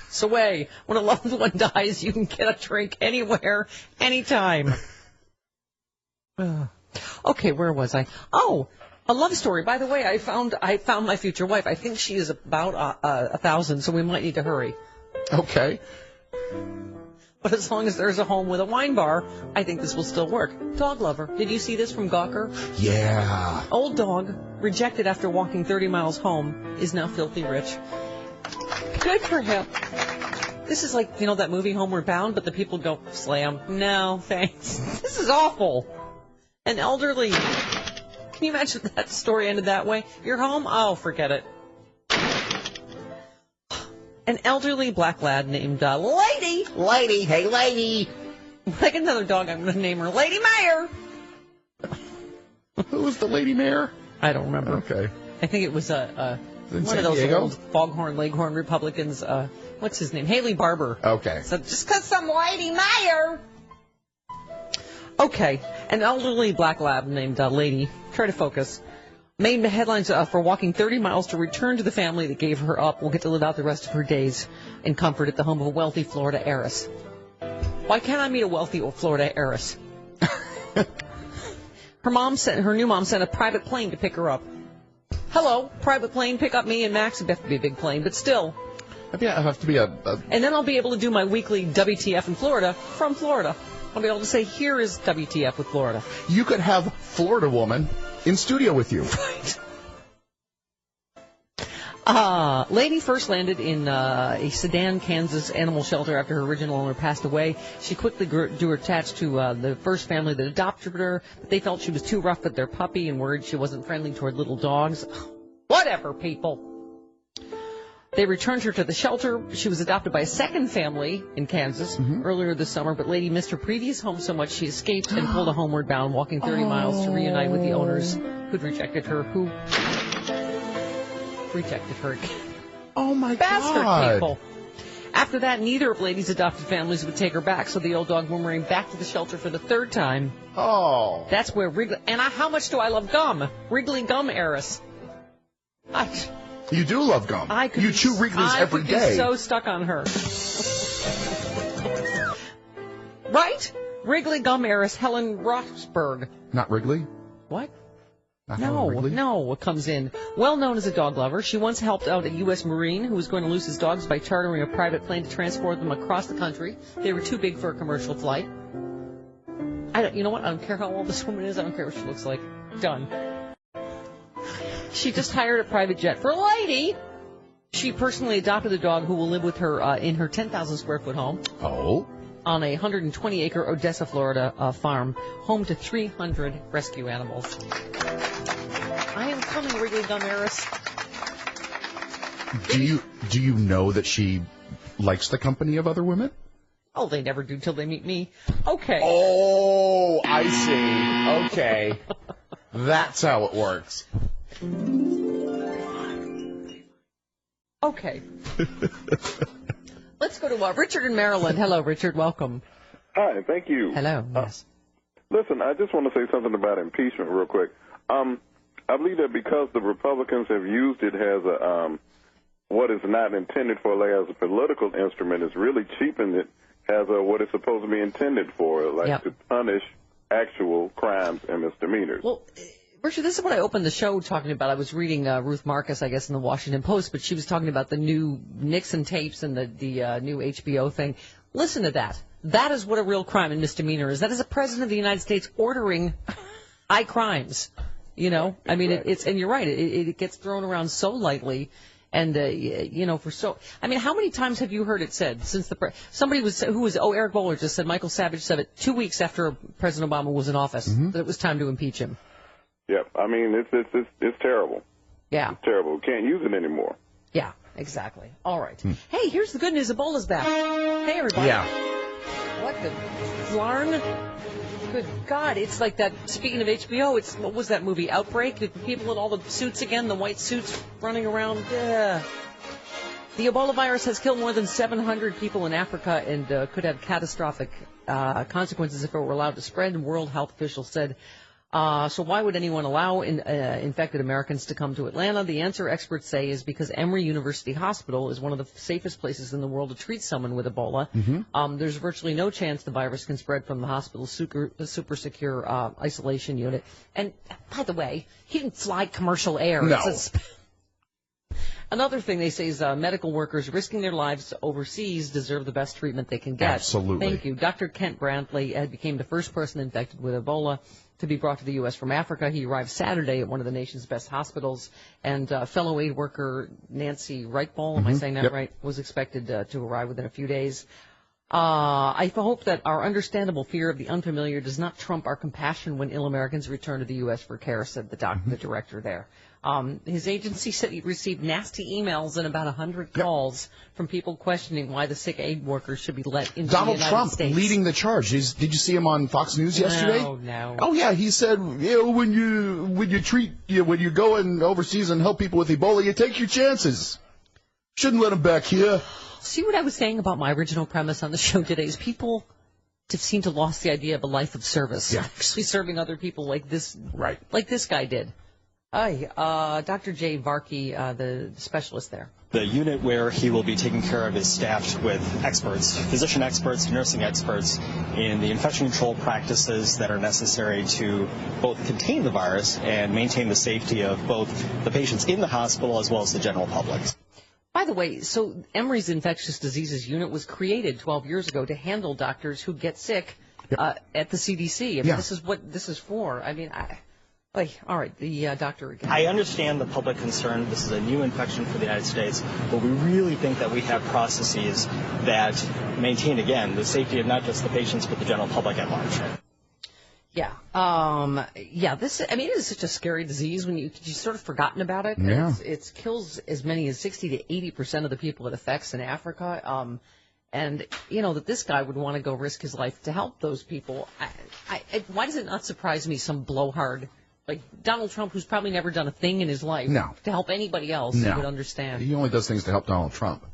It's away. When a loved one dies, you can get a drink anywhere, anytime. Okay, where was I? Oh, a love story. By the way, I found my future wife. I think she is about 1,000, so we might need to hurry. Okay. But as long as there's a home with a wine bar, I think this will still work. Dog lover. Did you see this from Gawker? Yeah. Old dog, rejected after walking 30 miles home, is now filthy rich. Good for him. This is like, that movie Homeward Bound, but the people go, slam. No, thanks. This is awful. An elderly... Can you imagine that story ended that way? You're home? Oh, forget it. An elderly black lad named Lady. Lady, hey lady. Like another dog, I'm going to name her Lady Mayor. Who was the Lady Mayor? I don't remember. Okay. I think it was one of those old foghorn, leghorn Republicans. What's his name? Haley Barber. Okay. So just because some Lady Mayor. Okay. An elderly black lab named Lady, try to focus, made headlines for walking 30 miles to return to the family that gave her up. Will get to live out the rest of her days in comfort at the home of a wealthy Florida heiress. Why can't I meet a wealthy Florida heiress? Her new mom sent a private plane to pick her up. Hello, private plane, pick up me and Max. It'd have to be a big plane, but still. It'd have to be a... And then I'll be able to do my weekly WTF in Florida from Florida. I'll be able to say, here is WTF with Florida. You could have Florida Woman in studio with you. Right. Lady first landed in a Sedan, Kansas animal shelter after her original owner passed away. She quickly grew attached to the first family that adopted her, but they felt she was too rough with their puppy and worried she wasn't friendly toward little dogs. Whatever, people. They returned her to the shelter. She was adopted by a second family in Kansas earlier this summer, but Lady missed her previous home so much she escaped and pulled a homeward bound, walking 30 miles to reunite with the owners who'd rejected her, again. Oh, my Bastard God. people. After that, neither of Lady's adopted families would take her back, so the old dog boomeranged back to the shelter for the third time. Oh. That's where Wrigley... And how much do I love gum? Wrigley gum heiress. You do love gum. You chew Wrigley's every day. I could be so stuck on her. Right? Wrigley gum heiress Helen Roxburgh. Not Wrigley? What? No, it comes in. Well known as a dog lover, she once helped out a U.S. Marine who was going to lose his dogs by chartering a private plane to transport them across the country. They were too big for a commercial flight. You know what? I don't care how old this woman is. I don't care what she looks like. Done. She just hired a private jet for a lady. She personally adopted the dog who will live with her in her 10,000 square foot home. Oh. On a 120-acre Odessa, Florida farm, home to 300 rescue animals. I am coming, Wrigley Gum heiress. Do you know that she likes the company of other women? Oh, they never do till they meet me. Okay. Oh, I see. Okay. That's how it works. Okay. Let's go to Richard in Maryland. Hello, Richard. Welcome. Hi, thank you. Hello. Yes. Listen, I just want to say something about impeachment real quick. I believe that because the Republicans have used it as a what is not intended for as a political instrument, it's really cheapened it as what it's supposed to be intended for, like to punish actual crimes and misdemeanors. Well, Richard, this is what I opened the show talking about. I was reading Ruth Marcus, I guess, in the Washington Post, but she was talking about the new Nixon tapes and the new HBO thing. Listen to that. That is what a real crime and misdemeanor is. That is a president of the United States ordering high crimes. You know, I mean, it's and you're right. It gets thrown around so lightly, And, how many times have you heard it said since Eric Bowler just said, Michael Savage said it 2 weeks after President Obama was in office, that it was time to impeach him. Yep. I mean, it's terrible. Yeah. It's terrible. Can't use it anymore. Yeah, exactly. All right. Hey, here's the good news. Ebola's back. Hey, everybody. Yeah. What the flarn? Good God, it's like that, speaking of HBO, what was that movie, Outbreak? The people in all the suits again, the white suits running around. The Ebola virus has killed more than 700 people in Africa and could have catastrophic consequences if it were allowed to spread, World Health officials said. So why would anyone allow infected Americans to come to Atlanta? The answer, experts say, is because Emory University Hospital is one of the safest places in the world to treat someone with Ebola. There's virtually no chance the virus can spread from the hospital's super secure isolation unit. And, by the way, he didn't fly commercial air. No. Another thing they say is medical workers risking their lives overseas deserve the best treatment they can get. Absolutely. Thank you. Dr. Kent Brantley became the first person infected with Ebola to be brought to the U.S. from Africa. He arrived Saturday at one of the nation's best hospitals, and fellow aid worker Nancy Reichball, am I saying that right, was expected to arrive within a few days. I hope that our understandable fear of the unfamiliar does not trump our compassion when ill Americans return to the U.S. for care, said the director there. His agency said he received nasty emails and about 100 calls from people questioning why the sick aid workers should be let into Donald the United Trump States. leading the charge. Did you see him on Fox News yesterday? No. Oh yeah, he said, when you go in overseas and help people with Ebola, you take your chances. Shouldn't let them back here. See what I was saying about my original premise on the show today is people seem to lost the idea of a life of service. Yeah. Actually serving other people like this guy did. Dr. Jay Varkey, the specialist there. The unit where he will be taking care of is staffed with experts, physician experts, nursing experts in the infection control practices that are necessary to both contain the virus and maintain the safety of both the patients in the hospital as well as the general public. By the way, so Emory's infectious diseases unit was created 12 years ago to handle doctors who get sick at the CDC. I mean, this is what this is for. I mean, all right, the doctor again. I understand the public concern. This is a new infection for the United States, but we really think that we have processes that maintain, again, the safety of not just the patients, but the general public at large. It is such a scary disease when you sort of forgotten about it. Yeah. It kills as many as 60 to 80% of the people it affects in Africa. And, that this guy would want to go risk his life to help those people. Why does it not surprise me some blowhard like Donald Trump, who's probably never done a thing in his life to help anybody else, you would understand. He only does things to help Donald Trump.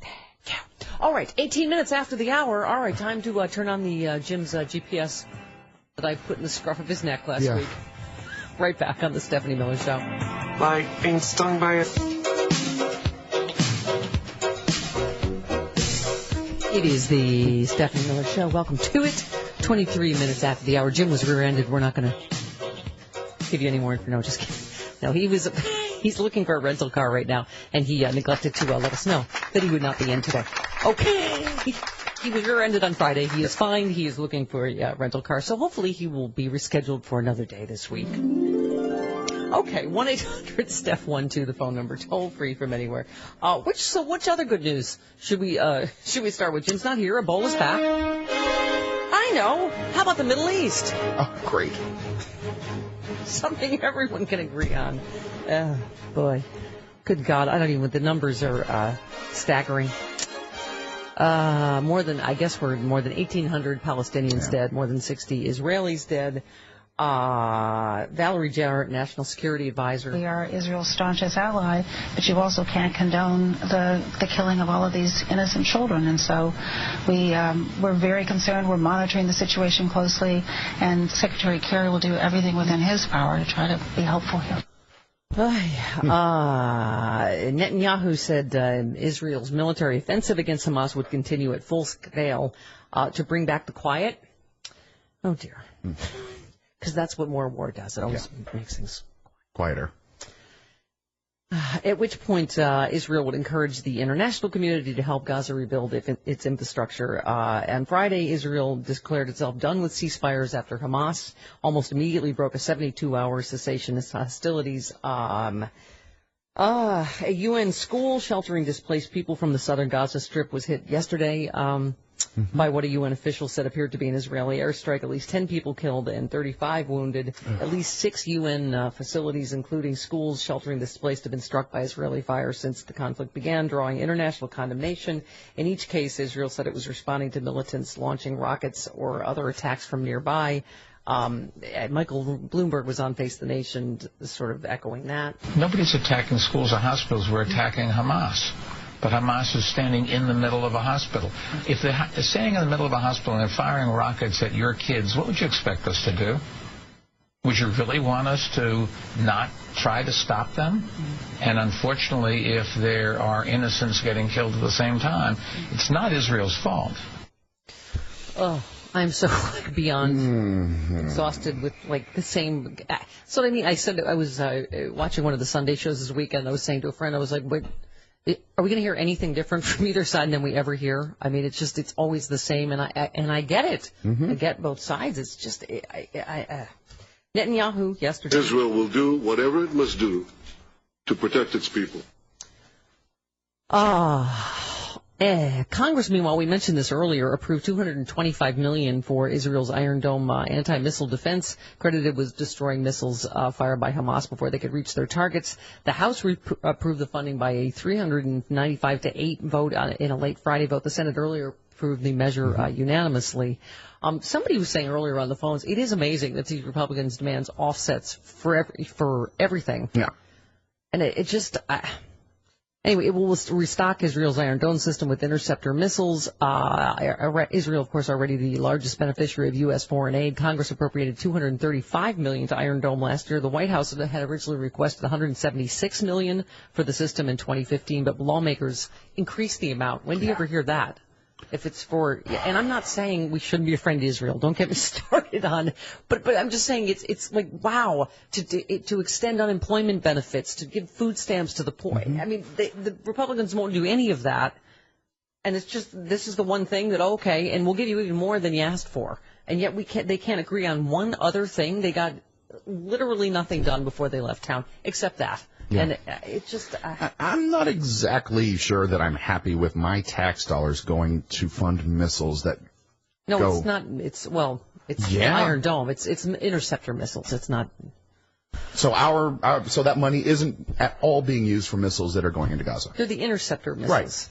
Yeah. All right, 18 minutes after the hour. All right, time to turn on the Jim's GPS that I put in the scruff of his neck last week. Right back on the Stephanie Miller Show. Like being stung by a... It is the Stephanie Miller Show. Welcome to it. 23 minutes after the hour. Jim was rear-ended. We're not going to give you any more information. No, just kidding. No, he's looking for a rental car right now, and he neglected to let us know that he would not be in today. Okay. He was rear-ended on Friday. He is fine. He is looking for a rental car, so hopefully he will be rescheduled for another day this week. Okay, 1-800-STEPH-12, the phone number, toll free from anywhere. Which other good news should we start with? Jim's not here. Ebola's back. I know. How about the Middle East? Oh, great. Something everyone can agree on. Boy. Good God. The numbers are staggering. More than 1,800 Palestinians dead, more than 60 Israelis dead. Valerie Jarrett, National Security Advisor. We are Israel's staunchest ally, but you also can't condone the killing of all of these innocent children. And so we're very concerned. We're monitoring the situation closely, and Secretary Kerry will do everything within his power to try to be helpful here. Netanyahu said Israel's military offensive against Hamas would continue at full scale to bring back the quiet. Oh, dear. Because that's what more war does. It always makes things quieter. At which point Israel would encourage the international community to help Gaza rebuild its infrastructure. On Friday, Israel declared itself done with ceasefires after Hamas almost immediately broke a 72-hour cessation of hostilities. A UN school sheltering displaced people from the southern Gaza Strip was hit yesterday by what a UN official said appeared to be an Israeli airstrike. At least 10 people killed and 35 wounded. At least 6 UN facilities, including schools sheltering the displaced, have been struck by Israeli fire since the conflict began, drawing international condemnation. In each case, Israel said it was responding to militants launching rockets or other attacks from nearby. Michael Bloomberg was on Face the Nation sort of echoing that. Nobody's attacking schools or hospitals. We're attacking Hamas. But Hamas is standing in the middle of a hospital. If they're standing in the middle of a hospital and they're firing rockets at your kids, what would you expect us to do? Would you really want us to not try to stop them? And unfortunately, if there are innocents getting killed at the same time, it's not Israel's fault. Oh. I'm so beyond exhausted with the same. So I mean, I said I was watching one of the Sunday shows this weekend. I was saying to a friend, I was like, "Wait, are we going to hear anything different from either side than we ever hear?" I mean, it's always the same, and I get it. I get both sides. It's just Netanyahu yesterday. Israel will do whatever it must do to protect its people. Congress, meanwhile, we mentioned this earlier, approved $225 million for Israel's Iron Dome anti-missile defense, credited with destroying missiles fired by Hamas before they could reach their targets. The House approved the funding by a 395-8 vote in a late Friday vote. The Senate earlier approved the measure unanimously. Somebody was saying earlier on the phones, it is amazing that these Republicans demands offsets for everything. Yeah. And it just... Anyway, it will restock Israel's Iron Dome system with interceptor missiles. Israel, of course, already the largest beneficiary of U.S. foreign aid. Congress appropriated $235 million to Iron Dome last year. The White House had originally requested $176 million for the system in 2015, but lawmakers increased the amount. When do you ever hear that? If it's for, and I'm not saying we shouldn't be a friend to Israel. Don't get me started on, but I'm just saying it's like, wow, to extend unemployment benefits, to give food stamps to the poor. I mean, the Republicans won't do any of that, and it's just this is the one thing that okay, and we'll give you even more than you asked for, and yet they can't agree on one other thing. They got literally nothing done before they left town except that. Yeah. And it's just... I'm not exactly sure that I'm happy with my tax dollars going to fund missiles that it's not. It's Iron Dome. It's interceptor missiles. It's not... So so that money isn't at all being used for missiles that are going into Gaza. They're the interceptor missiles.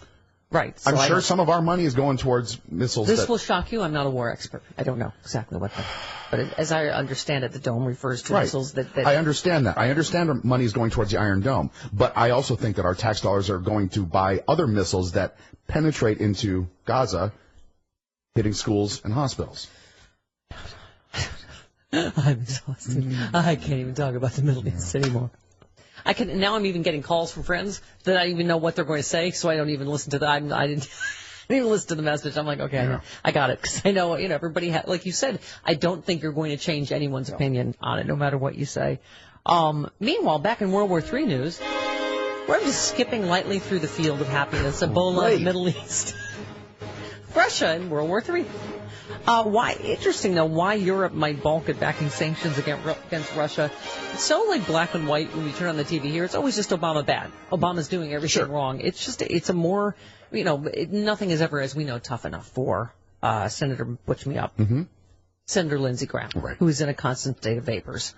Right. So I'm sure some of our money is going towards missiles. This will shock you. I'm not a war expert. I don't know exactly what but as I understand it, the dome refers to missiles that... I understand that. I understand our money is going towards the Iron Dome, but I also think that our tax dollars are going to buy other missiles that penetrate into Gaza, hitting schools and hospitals. I'm exhausted. I can't even talk about the Middle East anymore. Now I'm even getting calls from friends that I don't even know what they're going to say, so I don't even listen to that. I didn't even listen to the message. I'm like, okay, I got it. Because I know, everybody, like you said, I don't think you're going to change anyone's opinion on it, no matter what you say. Meanwhile, back in World War III news, we're just skipping lightly through the field of happiness. Ebola in the Middle East. Russia in World War III. Interesting, though, why Europe might balk at backing sanctions against Russia. It's so, black and white when you turn on the TV here. It's always just Obama bad. Obama's doing everything wrong. It's just, it's a more, nothing is ever, as we know, tough enough for Senator Butch Me Up. Senator Lindsey Graham, who is in a constant state of vapors.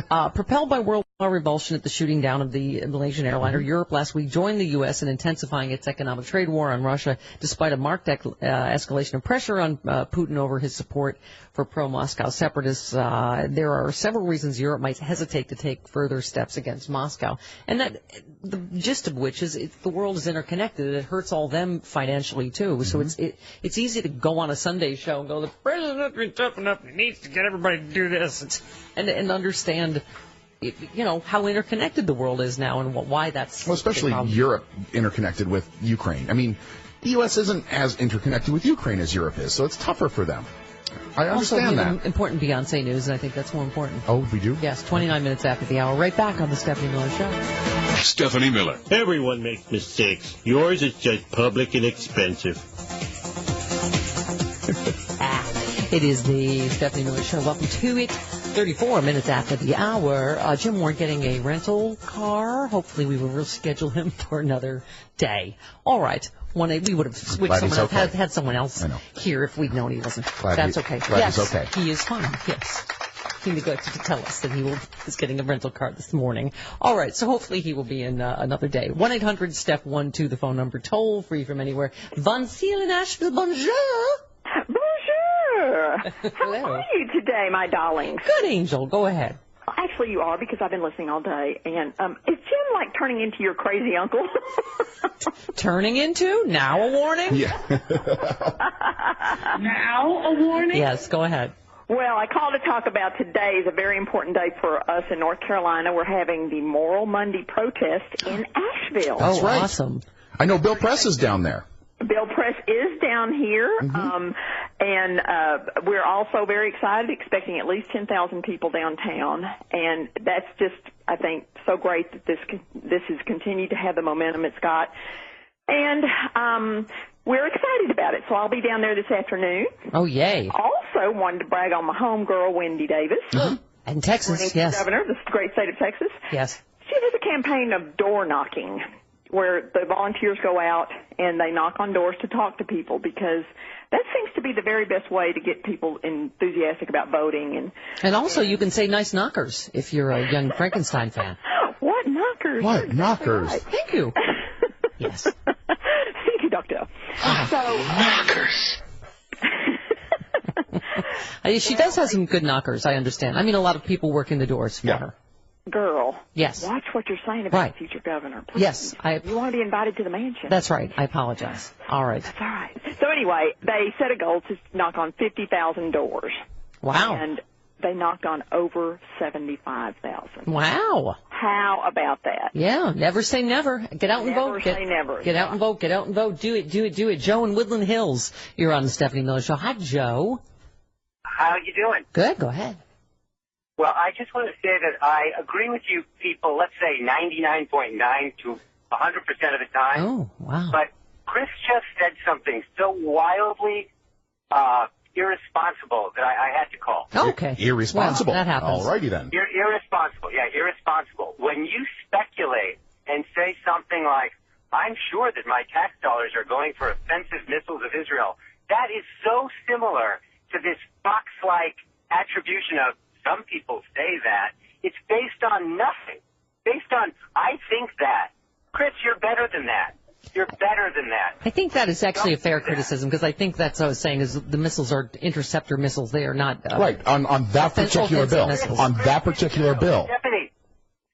Propelled by worldwide revulsion at the shooting down of the Malaysian airliner, Europe last week joined the U.S. in intensifying its economic trade war on Russia, despite a marked escalation of pressure on Putin over his support for pro-Moscow separatists. There are several reasons Europe might hesitate to take further steps against Moscow, and that the gist of which is the world is interconnected. It hurts all them financially too. So it's easy to go on a Sunday show and go, the president is tough enough. He needs to get everybody to do this and understand, how interconnected the world is now and why that's... Well, especially Europe interconnected with Ukraine. I mean, the U.S. isn't as interconnected with Ukraine as Europe is, so it's tougher for them. I understand that. Important Beyonce news, and I think that's more important. Oh, we do? Yes, 29 minutes after the hour. Right back on the Stephanie Miller Show. Stephanie Miller. Everyone makes mistakes. Yours is just public and expensive. It is the Stephanie Miller Show. Welcome to it. 34 minutes after the hour. Jim Warren getting a rental car. Hopefully we will reschedule him for another day. All right. We would have switched someone else, had someone else here if we'd known he wasn't. That's okay. Yes, he's okay. He is fine. Yes. He neglected to tell us that he is getting a rental car this morning. All right, so hopefully he will be in another day. 1-800-STEP-12, the phone number, toll free from anywhere. Von Seal in Asheville, bonjour. Bonjour. Hello. How are you today, my darlings? Good, Angel. Go ahead. Actually, you are, because I've been listening all day. And is Jim like turning into your crazy uncle? Turning into? Now a warning? Yeah. Now a warning? Yes, go ahead. Well, I called to talk about today is a very important day for us in North Carolina. We're having the Moral Monday protest in Asheville. Oh, right. Awesome. I know Bill Press is down there. Bill Press is down here, and we're also very excited, expecting at least 10,000 people downtown. And that's just, I think, so great that this has continued to have the momentum it's got. And we're excited about it, so I'll be down there this afternoon. Oh, yay. Also wanted to brag on my homegirl, Wendy Davis. And Texas, yes. Governor of the great state of Texas. Yes. She has a campaign of door knocking, where the volunteers go out and they knock on doors to talk to people, because that seems to be the very best way to get people enthusiastic about voting. And also you can say nice knockers if you're a young Frankenstein fan. What knockers? What knockers? Right. Thank you. Yes. Thank you, Doctor. Knockers. She does have some good knockers, I understand. I mean, a lot of people work in the doors for her. Girl, yes. Watch what you're saying about the future governor. Please. Yes. You want to be invited to the mansion. That's right. I apologize. All right. That's all right. So anyway, they set a goal to knock on 50,000 doors. Wow. And they knocked on over 75,000. Wow. How about that? Yeah, never say never. Get out and vote. Never say never. Get out and vote. Get out and vote. Do it, do it, do it. Joe in Woodland Hills, you're on the Stephanie Miller Show. Hi, Joe. How you doing? Good. Go ahead. Well, I just want to say that I agree with you people, let's say 99.9 to 100% of the time. Oh, wow. But Chris just said something so wildly irresponsible that I had to call. Okay. Irresponsible. Well, that happens. All righty then. Irresponsible. Yeah, irresponsible. When you speculate and say something like, I'm sure that my tax dollars are going for offensive missiles of Israel, that is so similar to this Fox-like attribution of some people say that. It's based on nothing. Based on, I think that. Chris, you're better than that. You're better than that. I think that is actually a fair criticism, because I think that's what I was saying, is the missiles are interceptor missiles. They are not... right, on that particular bill. Missiles. On that particular bill.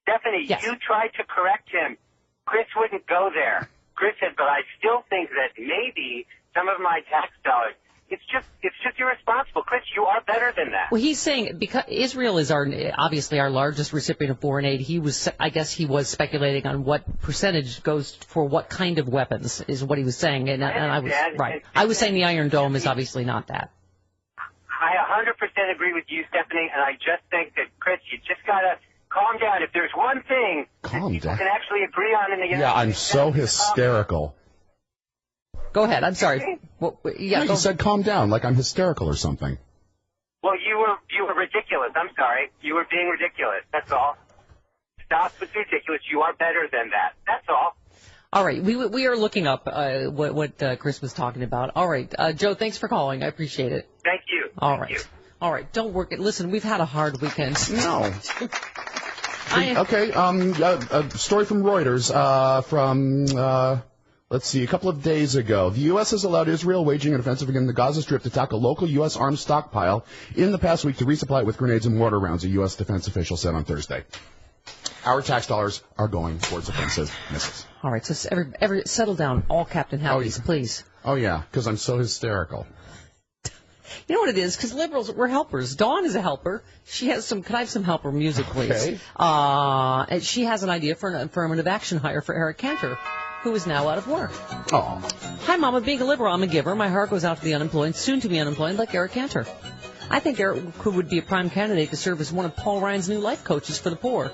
Stephanie, yes. You tried to correct him. Chris wouldn't go there. Chris said, but I still think that maybe some of my tax dollars... It's just irresponsible. Chris, you are better than that. Well, he's saying, because Israel is obviously our largest recipient of foreign aid, I guess he was speculating on what percentage goes for what kind of weapons, is what he was saying. And I was right. I was saying the Iron Dome is obviously not that. I 100% agree with you, Stephanie, and I just think that, Chris, you just got to calm down. If there's one thing that people can actually agree on in the United States... Yeah, I'm so hysterical. Go ahead. I'm sorry. Well, you said calm down, like I'm hysterical or something. Well, you were ridiculous. I'm sorry. You were being ridiculous. That's all. Stop with ridiculous. You are better than that. That's all. All right. We are looking up what Chris was talking about. All right. Joe, thanks for calling. I appreciate it. Thank you. All right. All right. Don't work it. Listen, we've had a hard weekend. No. Okay. A story from Reuters from. Let's see, a couple of days ago, the U.S. has allowed Israel waging an offensive against the Gaza Strip to attack a local U.S. arms stockpile in the past week to resupply it with grenades and mortar rounds, a U.S. defense official said on Thursday. Our tax dollars are going towards offensive missiles. All right, so settle down, all Captain Howdies, please. Oh, yeah, because I'm so hysterical. You know what it is? Because liberals, we're helpers. Dawn is a helper. She has some. Can I have some helper music, please? Okay. And she has an idea for an affirmative action hire for Eric Cantor, who is now out of work. Oh. Hi, Mama. Being a liberal, I'm a giver. My heart goes out to the unemployed, soon to be unemployed, like Eric Cantor. I think Eric would be a prime candidate to serve as one of Paul Ryan's new life coaches for the poor.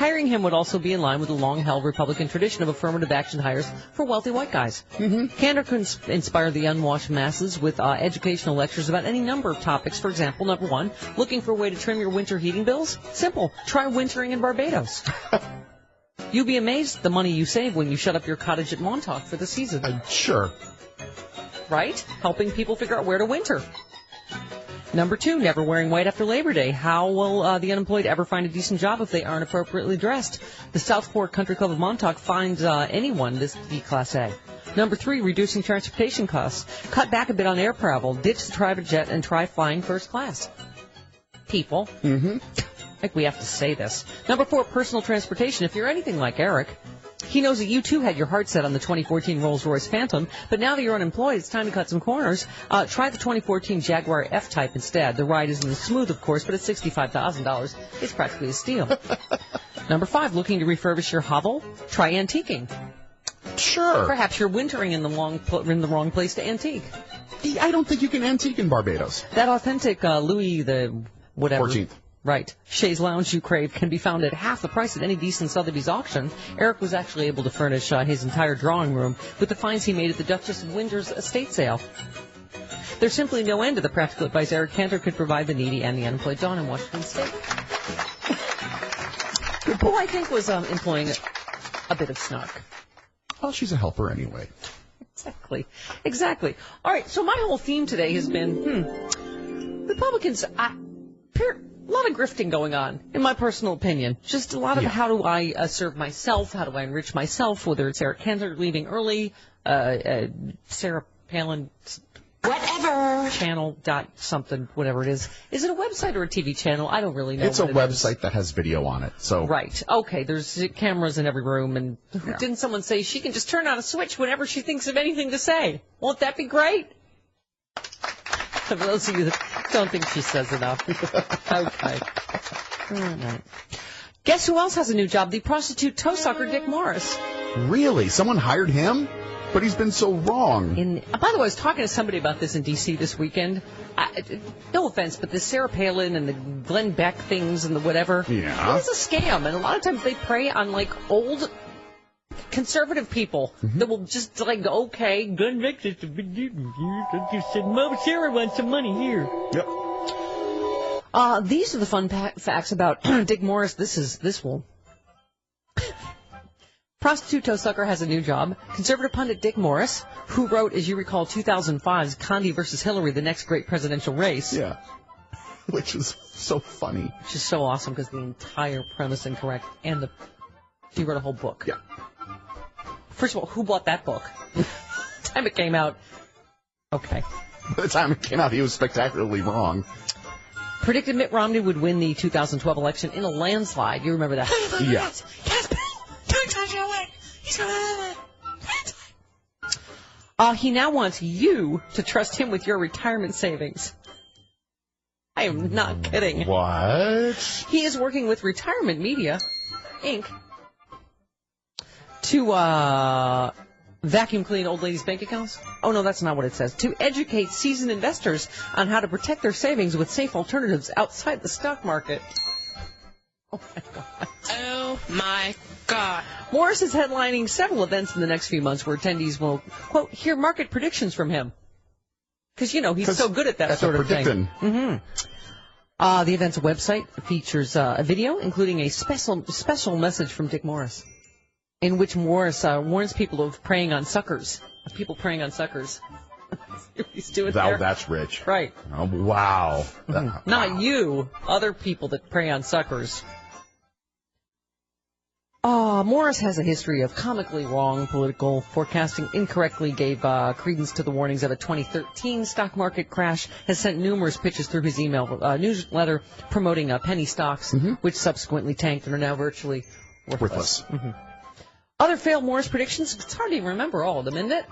Hiring him would also be in line with the long-held Republican tradition of affirmative action hires for wealthy white guys. Cantor could inspire the unwashed masses with educational lectures about any number of topics. For example, number one, looking for a way to trim your winter heating bills? Simple. Try wintering in Barbados. You'll be amazed at the money you save when you shut up your cottage at Montauk for the season. Sure. Right? Helping people figure out where to winter. Number two, never wearing white after Labor Day. How will the unemployed ever find a decent job if they aren't appropriately dressed? The Southport Country Club of Montauk finds anyone this to be Class A. Number three, reducing transportation costs. Cut back a bit on air travel. Ditch the private jet and try flying first class. People. I think we have to say this. Number four, personal transportation. If you're anything like Eric, he knows that you, too, had your heart set on the 2014 Rolls-Royce Phantom, but now that you're unemployed, it's time to cut some corners. Try the 2014 Jaguar F-Type instead. The ride isn't as smooth, of course, but at $65,000, it's practically a steal. Number five, looking to refurbish your hovel? Try antiquing. Sure. Perhaps you're wintering in the wrong place to antique. I don't think you can antique in Barbados. That authentic Louis the whatever. 14th. Right. Chaise Lounge you crave can be found at half the price at any decent Sotheby's auction. Eric was actually able to furnish his entire drawing room with the finds he made at the Duchess of Windsor's estate sale. There's simply no end to the practical advice Eric Cantor could provide the needy and the unemployed Dawn in Washington State. Who I think was employing a bit of snark. Well, she's a helper anyway. Exactly. All right, so my whole theme today has been, Republicans, a lot of grifting going on, in my personal opinion. Just a lot of how do I serve myself, how do I enrich myself, whether it's Eric Cantor leaving early, Sarah Palin, whatever, channel dot something, whatever it is. Is it a website or a TV channel? I don't really know. It's a website that has video on it. So right. Okay, there's cameras in every room, and didn't someone say she can just turn on a switch whenever she thinks of anything to say? Won't that be great? For those of you that don't think she says enough. Okay. All right. Guess who else has a new job? The prostitute toe sucker Dick Morris. Really? Someone hired him? But he's been so wrong. By the way, I was talking to somebody about this in D.C. this weekend. No offense, but the Sarah Palin and the Glenn Beck things and the whatever, it's a scam. And a lot of times they prey on, like, old conservative people that will just, like, okay, Glenn Beck is a big deal. You said, Mom, Sarah wants some money here. Yep. These are the fun facts about Dick Morris. This will. Prostitute toe sucker has a new job. Conservative pundit Dick Morris, who wrote, as you recall, 2005's Condi versus Hillary, the next great presidential race. Yeah. Which is so funny. Which is so awesome because the entire premise incorrect. And he wrote a whole book. Yeah. First of all, who bought that book? By the time it came out. Okay. By the time it came out, he was spectacularly wrong. Predicted Mitt Romney would win the 2012 election in a landslide. You remember that? Yeah. He now wants you to trust him with your retirement savings. I am not kidding. What? He is working with Retirement Media, Inc. to vacuum clean old ladies' bank accounts. Oh, no, that's not what it says. To educate seasoned investors on how to protect their savings with safe alternatives outside the stock market. Oh, my God. Oh, my God. Morris is headlining several events in the next few months where attendees will, quote, hear market predictions from him. Because, he's so good at that sort of thing. Mm-hmm. The event's website features a video, including a special message from Dick Morris, in which Morris warns people of preying on suckers, He's doing there. That's rich. Right. Oh, wow. Mm-hmm. Not you, other people that prey on suckers. Morris has a history of comically wrong political forecasting, incorrectly gave credence to the warnings of a 2013 stock market crash, has sent numerous pitches through his email newsletter promoting penny stocks, which subsequently tanked and are now virtually worthless. Mm-hmm. Other failed Morris predictions, it's hard to even remember all of them, isn't it?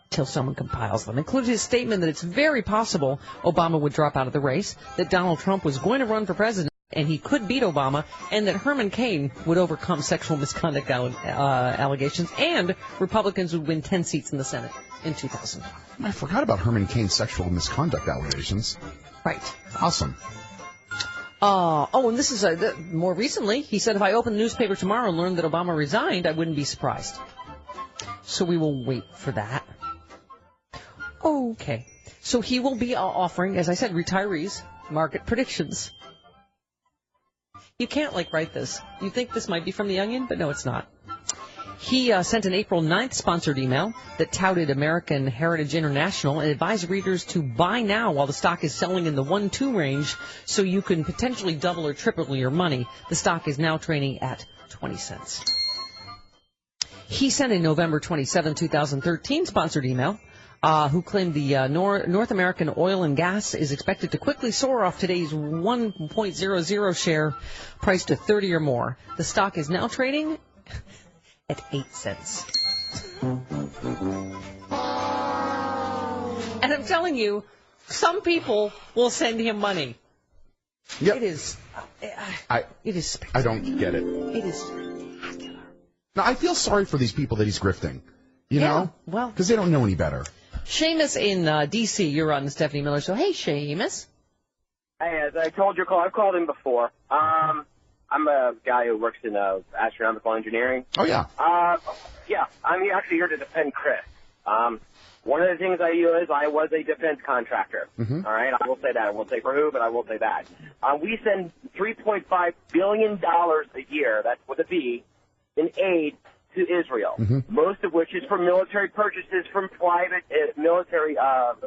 Till someone compiles them, including his statement that it's very possible Obama would drop out of the race, that Donald Trump was going to run for president, and he could beat Obama, and that Herman Cain would overcome sexual misconduct allegations, and Republicans would win 10 seats in the Senate in 2000. I forgot about Herman Cain's sexual misconduct allegations. Right. Awesome. And this is more recently. He said, if I opened the newspaper tomorrow and learned that Obama resigned, I wouldn't be surprised. So we will wait for that. Okay. So he will be offering, as I said, retirees market predictions. You can't, write this. You think this might be from The Onion, but no, it's not. He sent an April 9th sponsored email that touted American Heritage International and advised readers to buy now while the stock is selling in the 1-2 range so you can potentially double or triple your money. The stock is now trading at 20 cents. He sent a November 27, 2013 sponsored email who claimed the North American oil and gas is expected to quickly soar off today's 1.00 share price to 30 or more. The stock is now trading at 8 cents. And I'm telling you, some people will send him money. Yep. It is spectacular. I don't get it. It is spectacular. Now, I feel sorry for these people that he's grifting. You know? Well, because they don't know any better. Seamus in D.C., you're on the Stephanie Miller Show. Hey, Seamus. Hey, as I told you, I've called him before. I'm a guy who works in astronomical engineering. Oh, yeah. Yeah, I'm actually here to defend Chris. One of the things I do is I was a defense contractor. Mm-hmm. All right, I will say that. I won't say for who, but I will say that. We send $3.5 billion a year, that's with a B, in aid to Israel, most of which is for military purchases from private military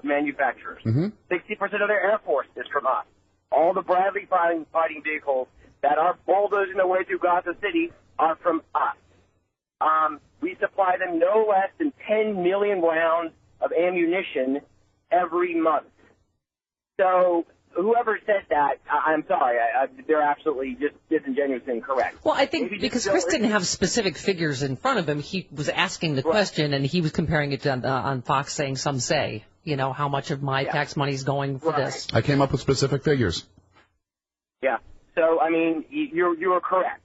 manufacturers. 60% of their Air Force is from us. All the Bradley fighting vehicles that are bulldozing their way through Gaza City are from us. We supply them no less than 10 million rounds of ammunition every month. So whoever said that, I'm sorry, they're absolutely just disingenuous and incorrect. Well, I think because Chris didn't have specific figures in front of him, he was asking the question, and he was comparing it to, on Fox, saying some say, how much of my tax money is going for this. I came up with specific figures. Yeah. So, I mean, you are correct.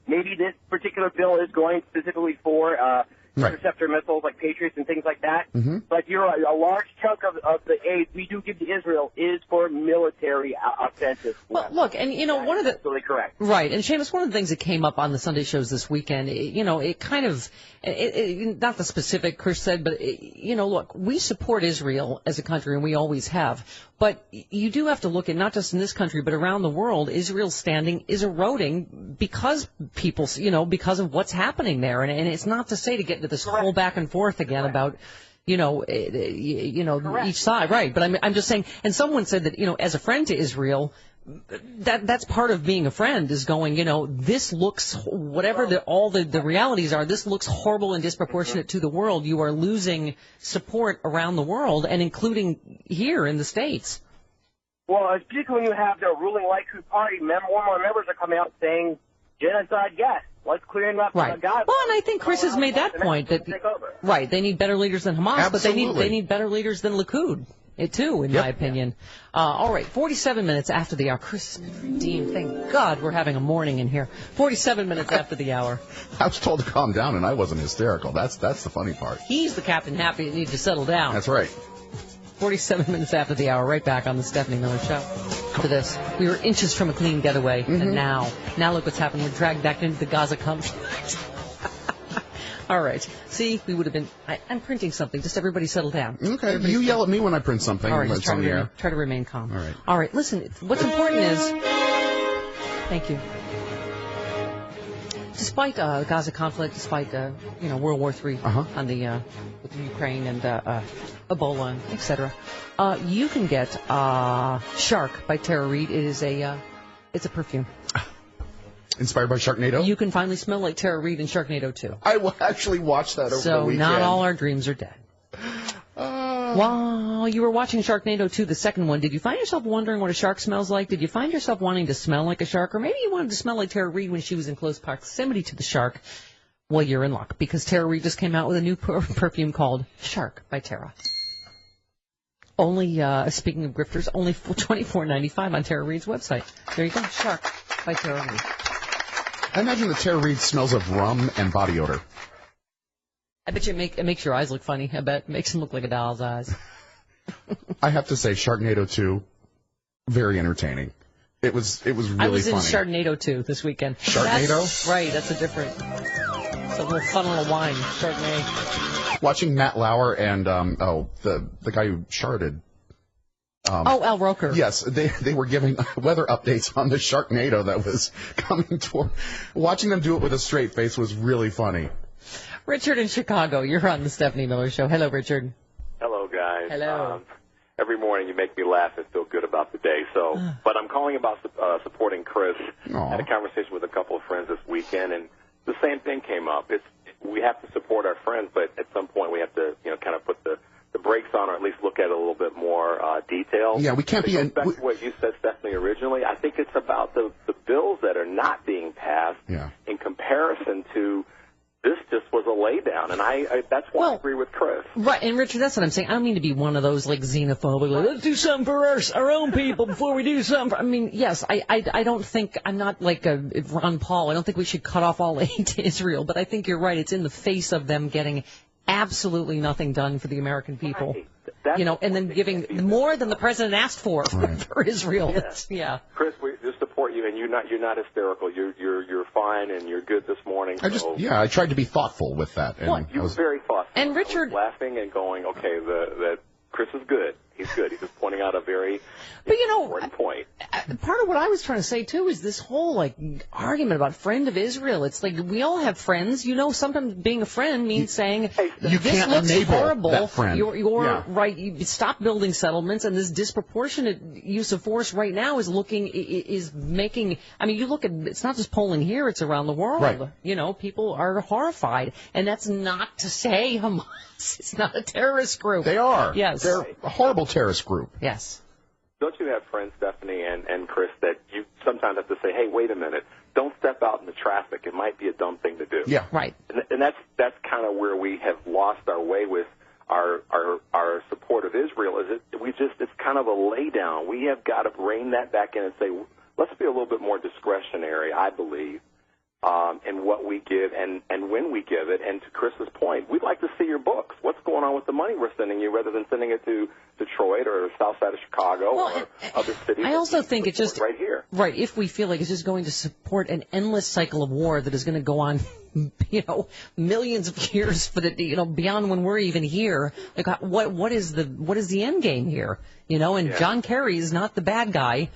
Maybe this particular bill is going specifically for interceptor missiles like Patriots and things like that. But a large chunk of the aid we do give to Israel is for military offensive. Well, look, and one of the absolutely correct. Right, and Seamus, one of the things that came up on the Sunday shows this weekend, it kind of, not the specific Chris said, but look, we support Israel as a country, and we always have. But you do have to look at, not just in this country, but around the world, Israel's standing is eroding because people, because of what's happening there. And it's not to say to get into this whole back and forth again about, each side. Right. But I'm just saying, and someone said that, as a friend to Israel, that's part of being a friend is going, this looks, whatever all the realities are, this looks horrible and disproportionate to the world. You are losing support around the world and including here in the States. Well, particularly when you have the ruling Likud party, more and more members are coming out saying, genocide, yes. Let's clear him up. Right. Well, and I think Chris has made that point that, right, they need better leaders than Hamas, Absolutely. but they need better leaders than Likud. Too, in my opinion. All right, 47 minutes after the hour. Chris Dean, thank God we're having a morning in here. 47 minutes after the hour. I was told to calm down, and I wasn't hysterical. That's the funny part. He's the Captain Happy that needs to settle down. That's right. 47 minutes after the hour, right back on the Stephanie Miller Show. To this, we were inches from a clean getaway, and now look what's happened. We're dragged back into the Gaza conflict. All right. See, we would have been... I'm printing something. Just everybody settle down. Okay. You yell at me when I print something. All right. Just try to remain calm. All right. All right. Listen, what's important is... Thank you. Despite Gaza conflict, despite World War III on the with Ukraine and Ebola, etc., you can get Shark by Tara Reid. It is it's a perfume. Inspired by Sharknado? You can finally smell like Tara Reid in Sharknado 2. I actually watched that over the weekend. So not all our dreams are dead. While you were watching Sharknado 2, the second one, did you find yourself wondering what a shark smells like? Did you find yourself wanting to smell like a shark? Or maybe you wanted to smell like Tara Reid when she was in close proximity to the shark? Well, you're in luck, because Tara Reid just came out with a new perfume called Shark by Tara. Only, speaking of grifters, only $24.95 on Tara Reid's website. There you go, Shark by Tara Reid. I imagine that Tara Reid smells of rum and body odor. I bet you it makes your eyes look funny. I bet it makes them look like a doll's eyes. I have to say, Sharknado 2, very entertaining. It was really funny. I was in Sharknado too this weekend. Sharknado? Right, that's it's a little fun little wine, Chardonnay. Watching Matt Lauer and the guy who sharded. Al Roker. Yes, they were giving weather updates on the Sharknado that was coming toward. Watching them do it with a straight face was really funny. Richard in Chicago, you're on the Stephanie Miller Show. Hello, Richard. Hello, guys. Hello. Every morning you make me laugh and feel good about the day. But I'm calling about supporting Chris. I had a conversation with a couple of friends this weekend, and the same thing came up. We have to support our friends, but at some point we have to, kind of put the brakes on, or at least look at it a little bit more detailed. Yeah, we can't be in. Back to what you said, Stephanie, originally. I think it's about the bills that are not being passed in comparison to. This just was a laydown, and that's why I agree with Chris. Right, and Richard, that's what I'm saying. I don't mean to be one of those like xenophobic, like, let's do something for our own people before we do something. I mean, yes, I don't think I'm not like Ron Paul. I don't think we should cut off all aid to Israel, but I think you're right. It's in the face of them getting absolutely nothing done for the American people. Right. And then giving more than the president asked for Israel. Yeah. Chris, we just support you, and you're not hysterical. You're fine, and you're good this morning. I tried to be thoughtful with that. And you were very thoughtful. And Richard, laughing and going, okay, that Chris is good. He's good. He's just pointing out a very important point. Part of what I was trying to say, too, is this whole, argument about friend of Israel. It's like we all have friends. Sometimes being a friend means saying, you this can't looks enable horrible. That friend. You're right. You stop building settlements, and this disproportionate use of force right now is making, you look at, it's not just polling here, it's around the world. Right. People are horrified. And that's not to say Hamas is not a terrorist group. They are. Yes. They're a horrible terrorist group. Yes. Don't you have friends, Stephanie and Chris, that you sometimes have to say, hey, wait a minute, don't step out in the traffic. It might be a dumb thing to do. Yeah. Right. And that's kind of where we have lost our way with our support of Israel. It's kind of a laydown. We have got to rein that back in and say, let's be a little bit more discretionary, I believe, in what we give and when we give it. And to Chris's point, we'd like to see your books. What's going on with the money we're sending you, rather than sending it to Detroit or the south side of Chicago or other cities? I also think it's just right here. Right. If we feel like it's just going to support an endless cycle of war that is going to go on, millions of years for beyond when we're even here. Like, what is the end game here? And John Kerry is not the bad guy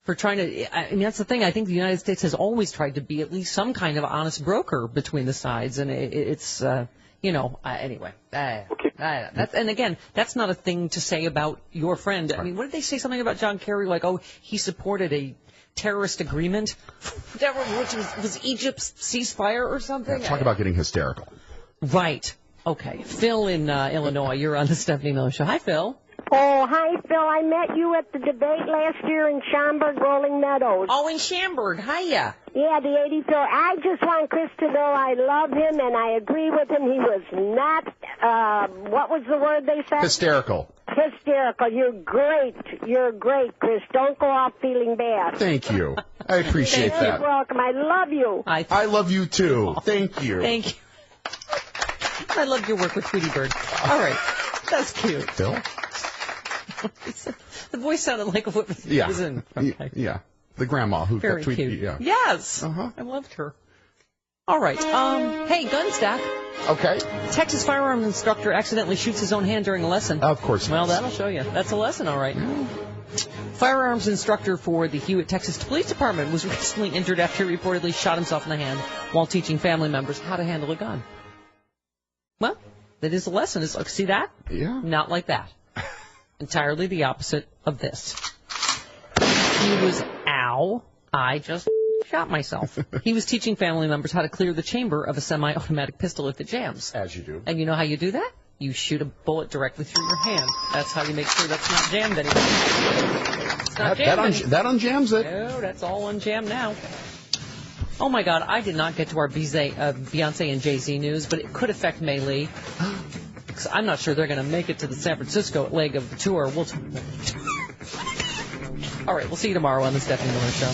for trying to, that's the thing. I think the United States has always tried to be at least some kind of honest broker between the sides, and it's, anyway. And again, that's not a thing to say about your friend. What did they say something about John Kerry? Like, he supported a terrorist agreement, whatever, which was Egypt's ceasefire or something? Talk about getting hysterical. Right. Okay. Phil in Illinois, you're on the Stephanie Miller Show. Hi, Phil. Oh, hi, Phil. I met you at the debate last year in Schaumburg, Rolling Meadows. Oh, in Schaumburg. Hiya. Yeah, the 84. I just want Chris to know I love him, and I agree with him. He was not, what was the word they said? Hysterical. Hysterical. You're great. You're great, Chris. Don't go off feeling bad. Thank you. I appreciate that. You're welcome. I love you. I love you, too. Thank you. Thank you. I love your work with Tweety Bird. All right. That's cute. Phil? The voice sounded like what was in. Okay. Yeah. The grandma who Very got Tweety. cute. Yeah. Yes. I loved her. All right. Hey, Gunstack. Okay. Texas firearms instructor accidentally shoots his own hand during a lesson. Of course. Well, that'll show you. That's a lesson, all right. Firearms instructor for the Hewitt, Texas Police Department was recently injured after he reportedly shot himself in the hand while teaching family members how to handle a gun. Well, that is a lesson. See that? Yeah. Not like that. Entirely the opposite of this. He was, I just shot myself. He was teaching family members how to clear the chamber of a semi-automatic pistol if it jams. As you do. And you know how you do that? You shoot a bullet directly through your hand. That's how you make sure that's not jammed anymore. It's not jammed that unjams it. No, that's all unjammed now. Oh, my God, I did not get to our Beyonce and Jay-Z news, but it could affect Mei Lee. I'm not sure they're going to make it to the San Francisco leg of the tour. All right, we'll see you tomorrow on the Stephanie Miller Show.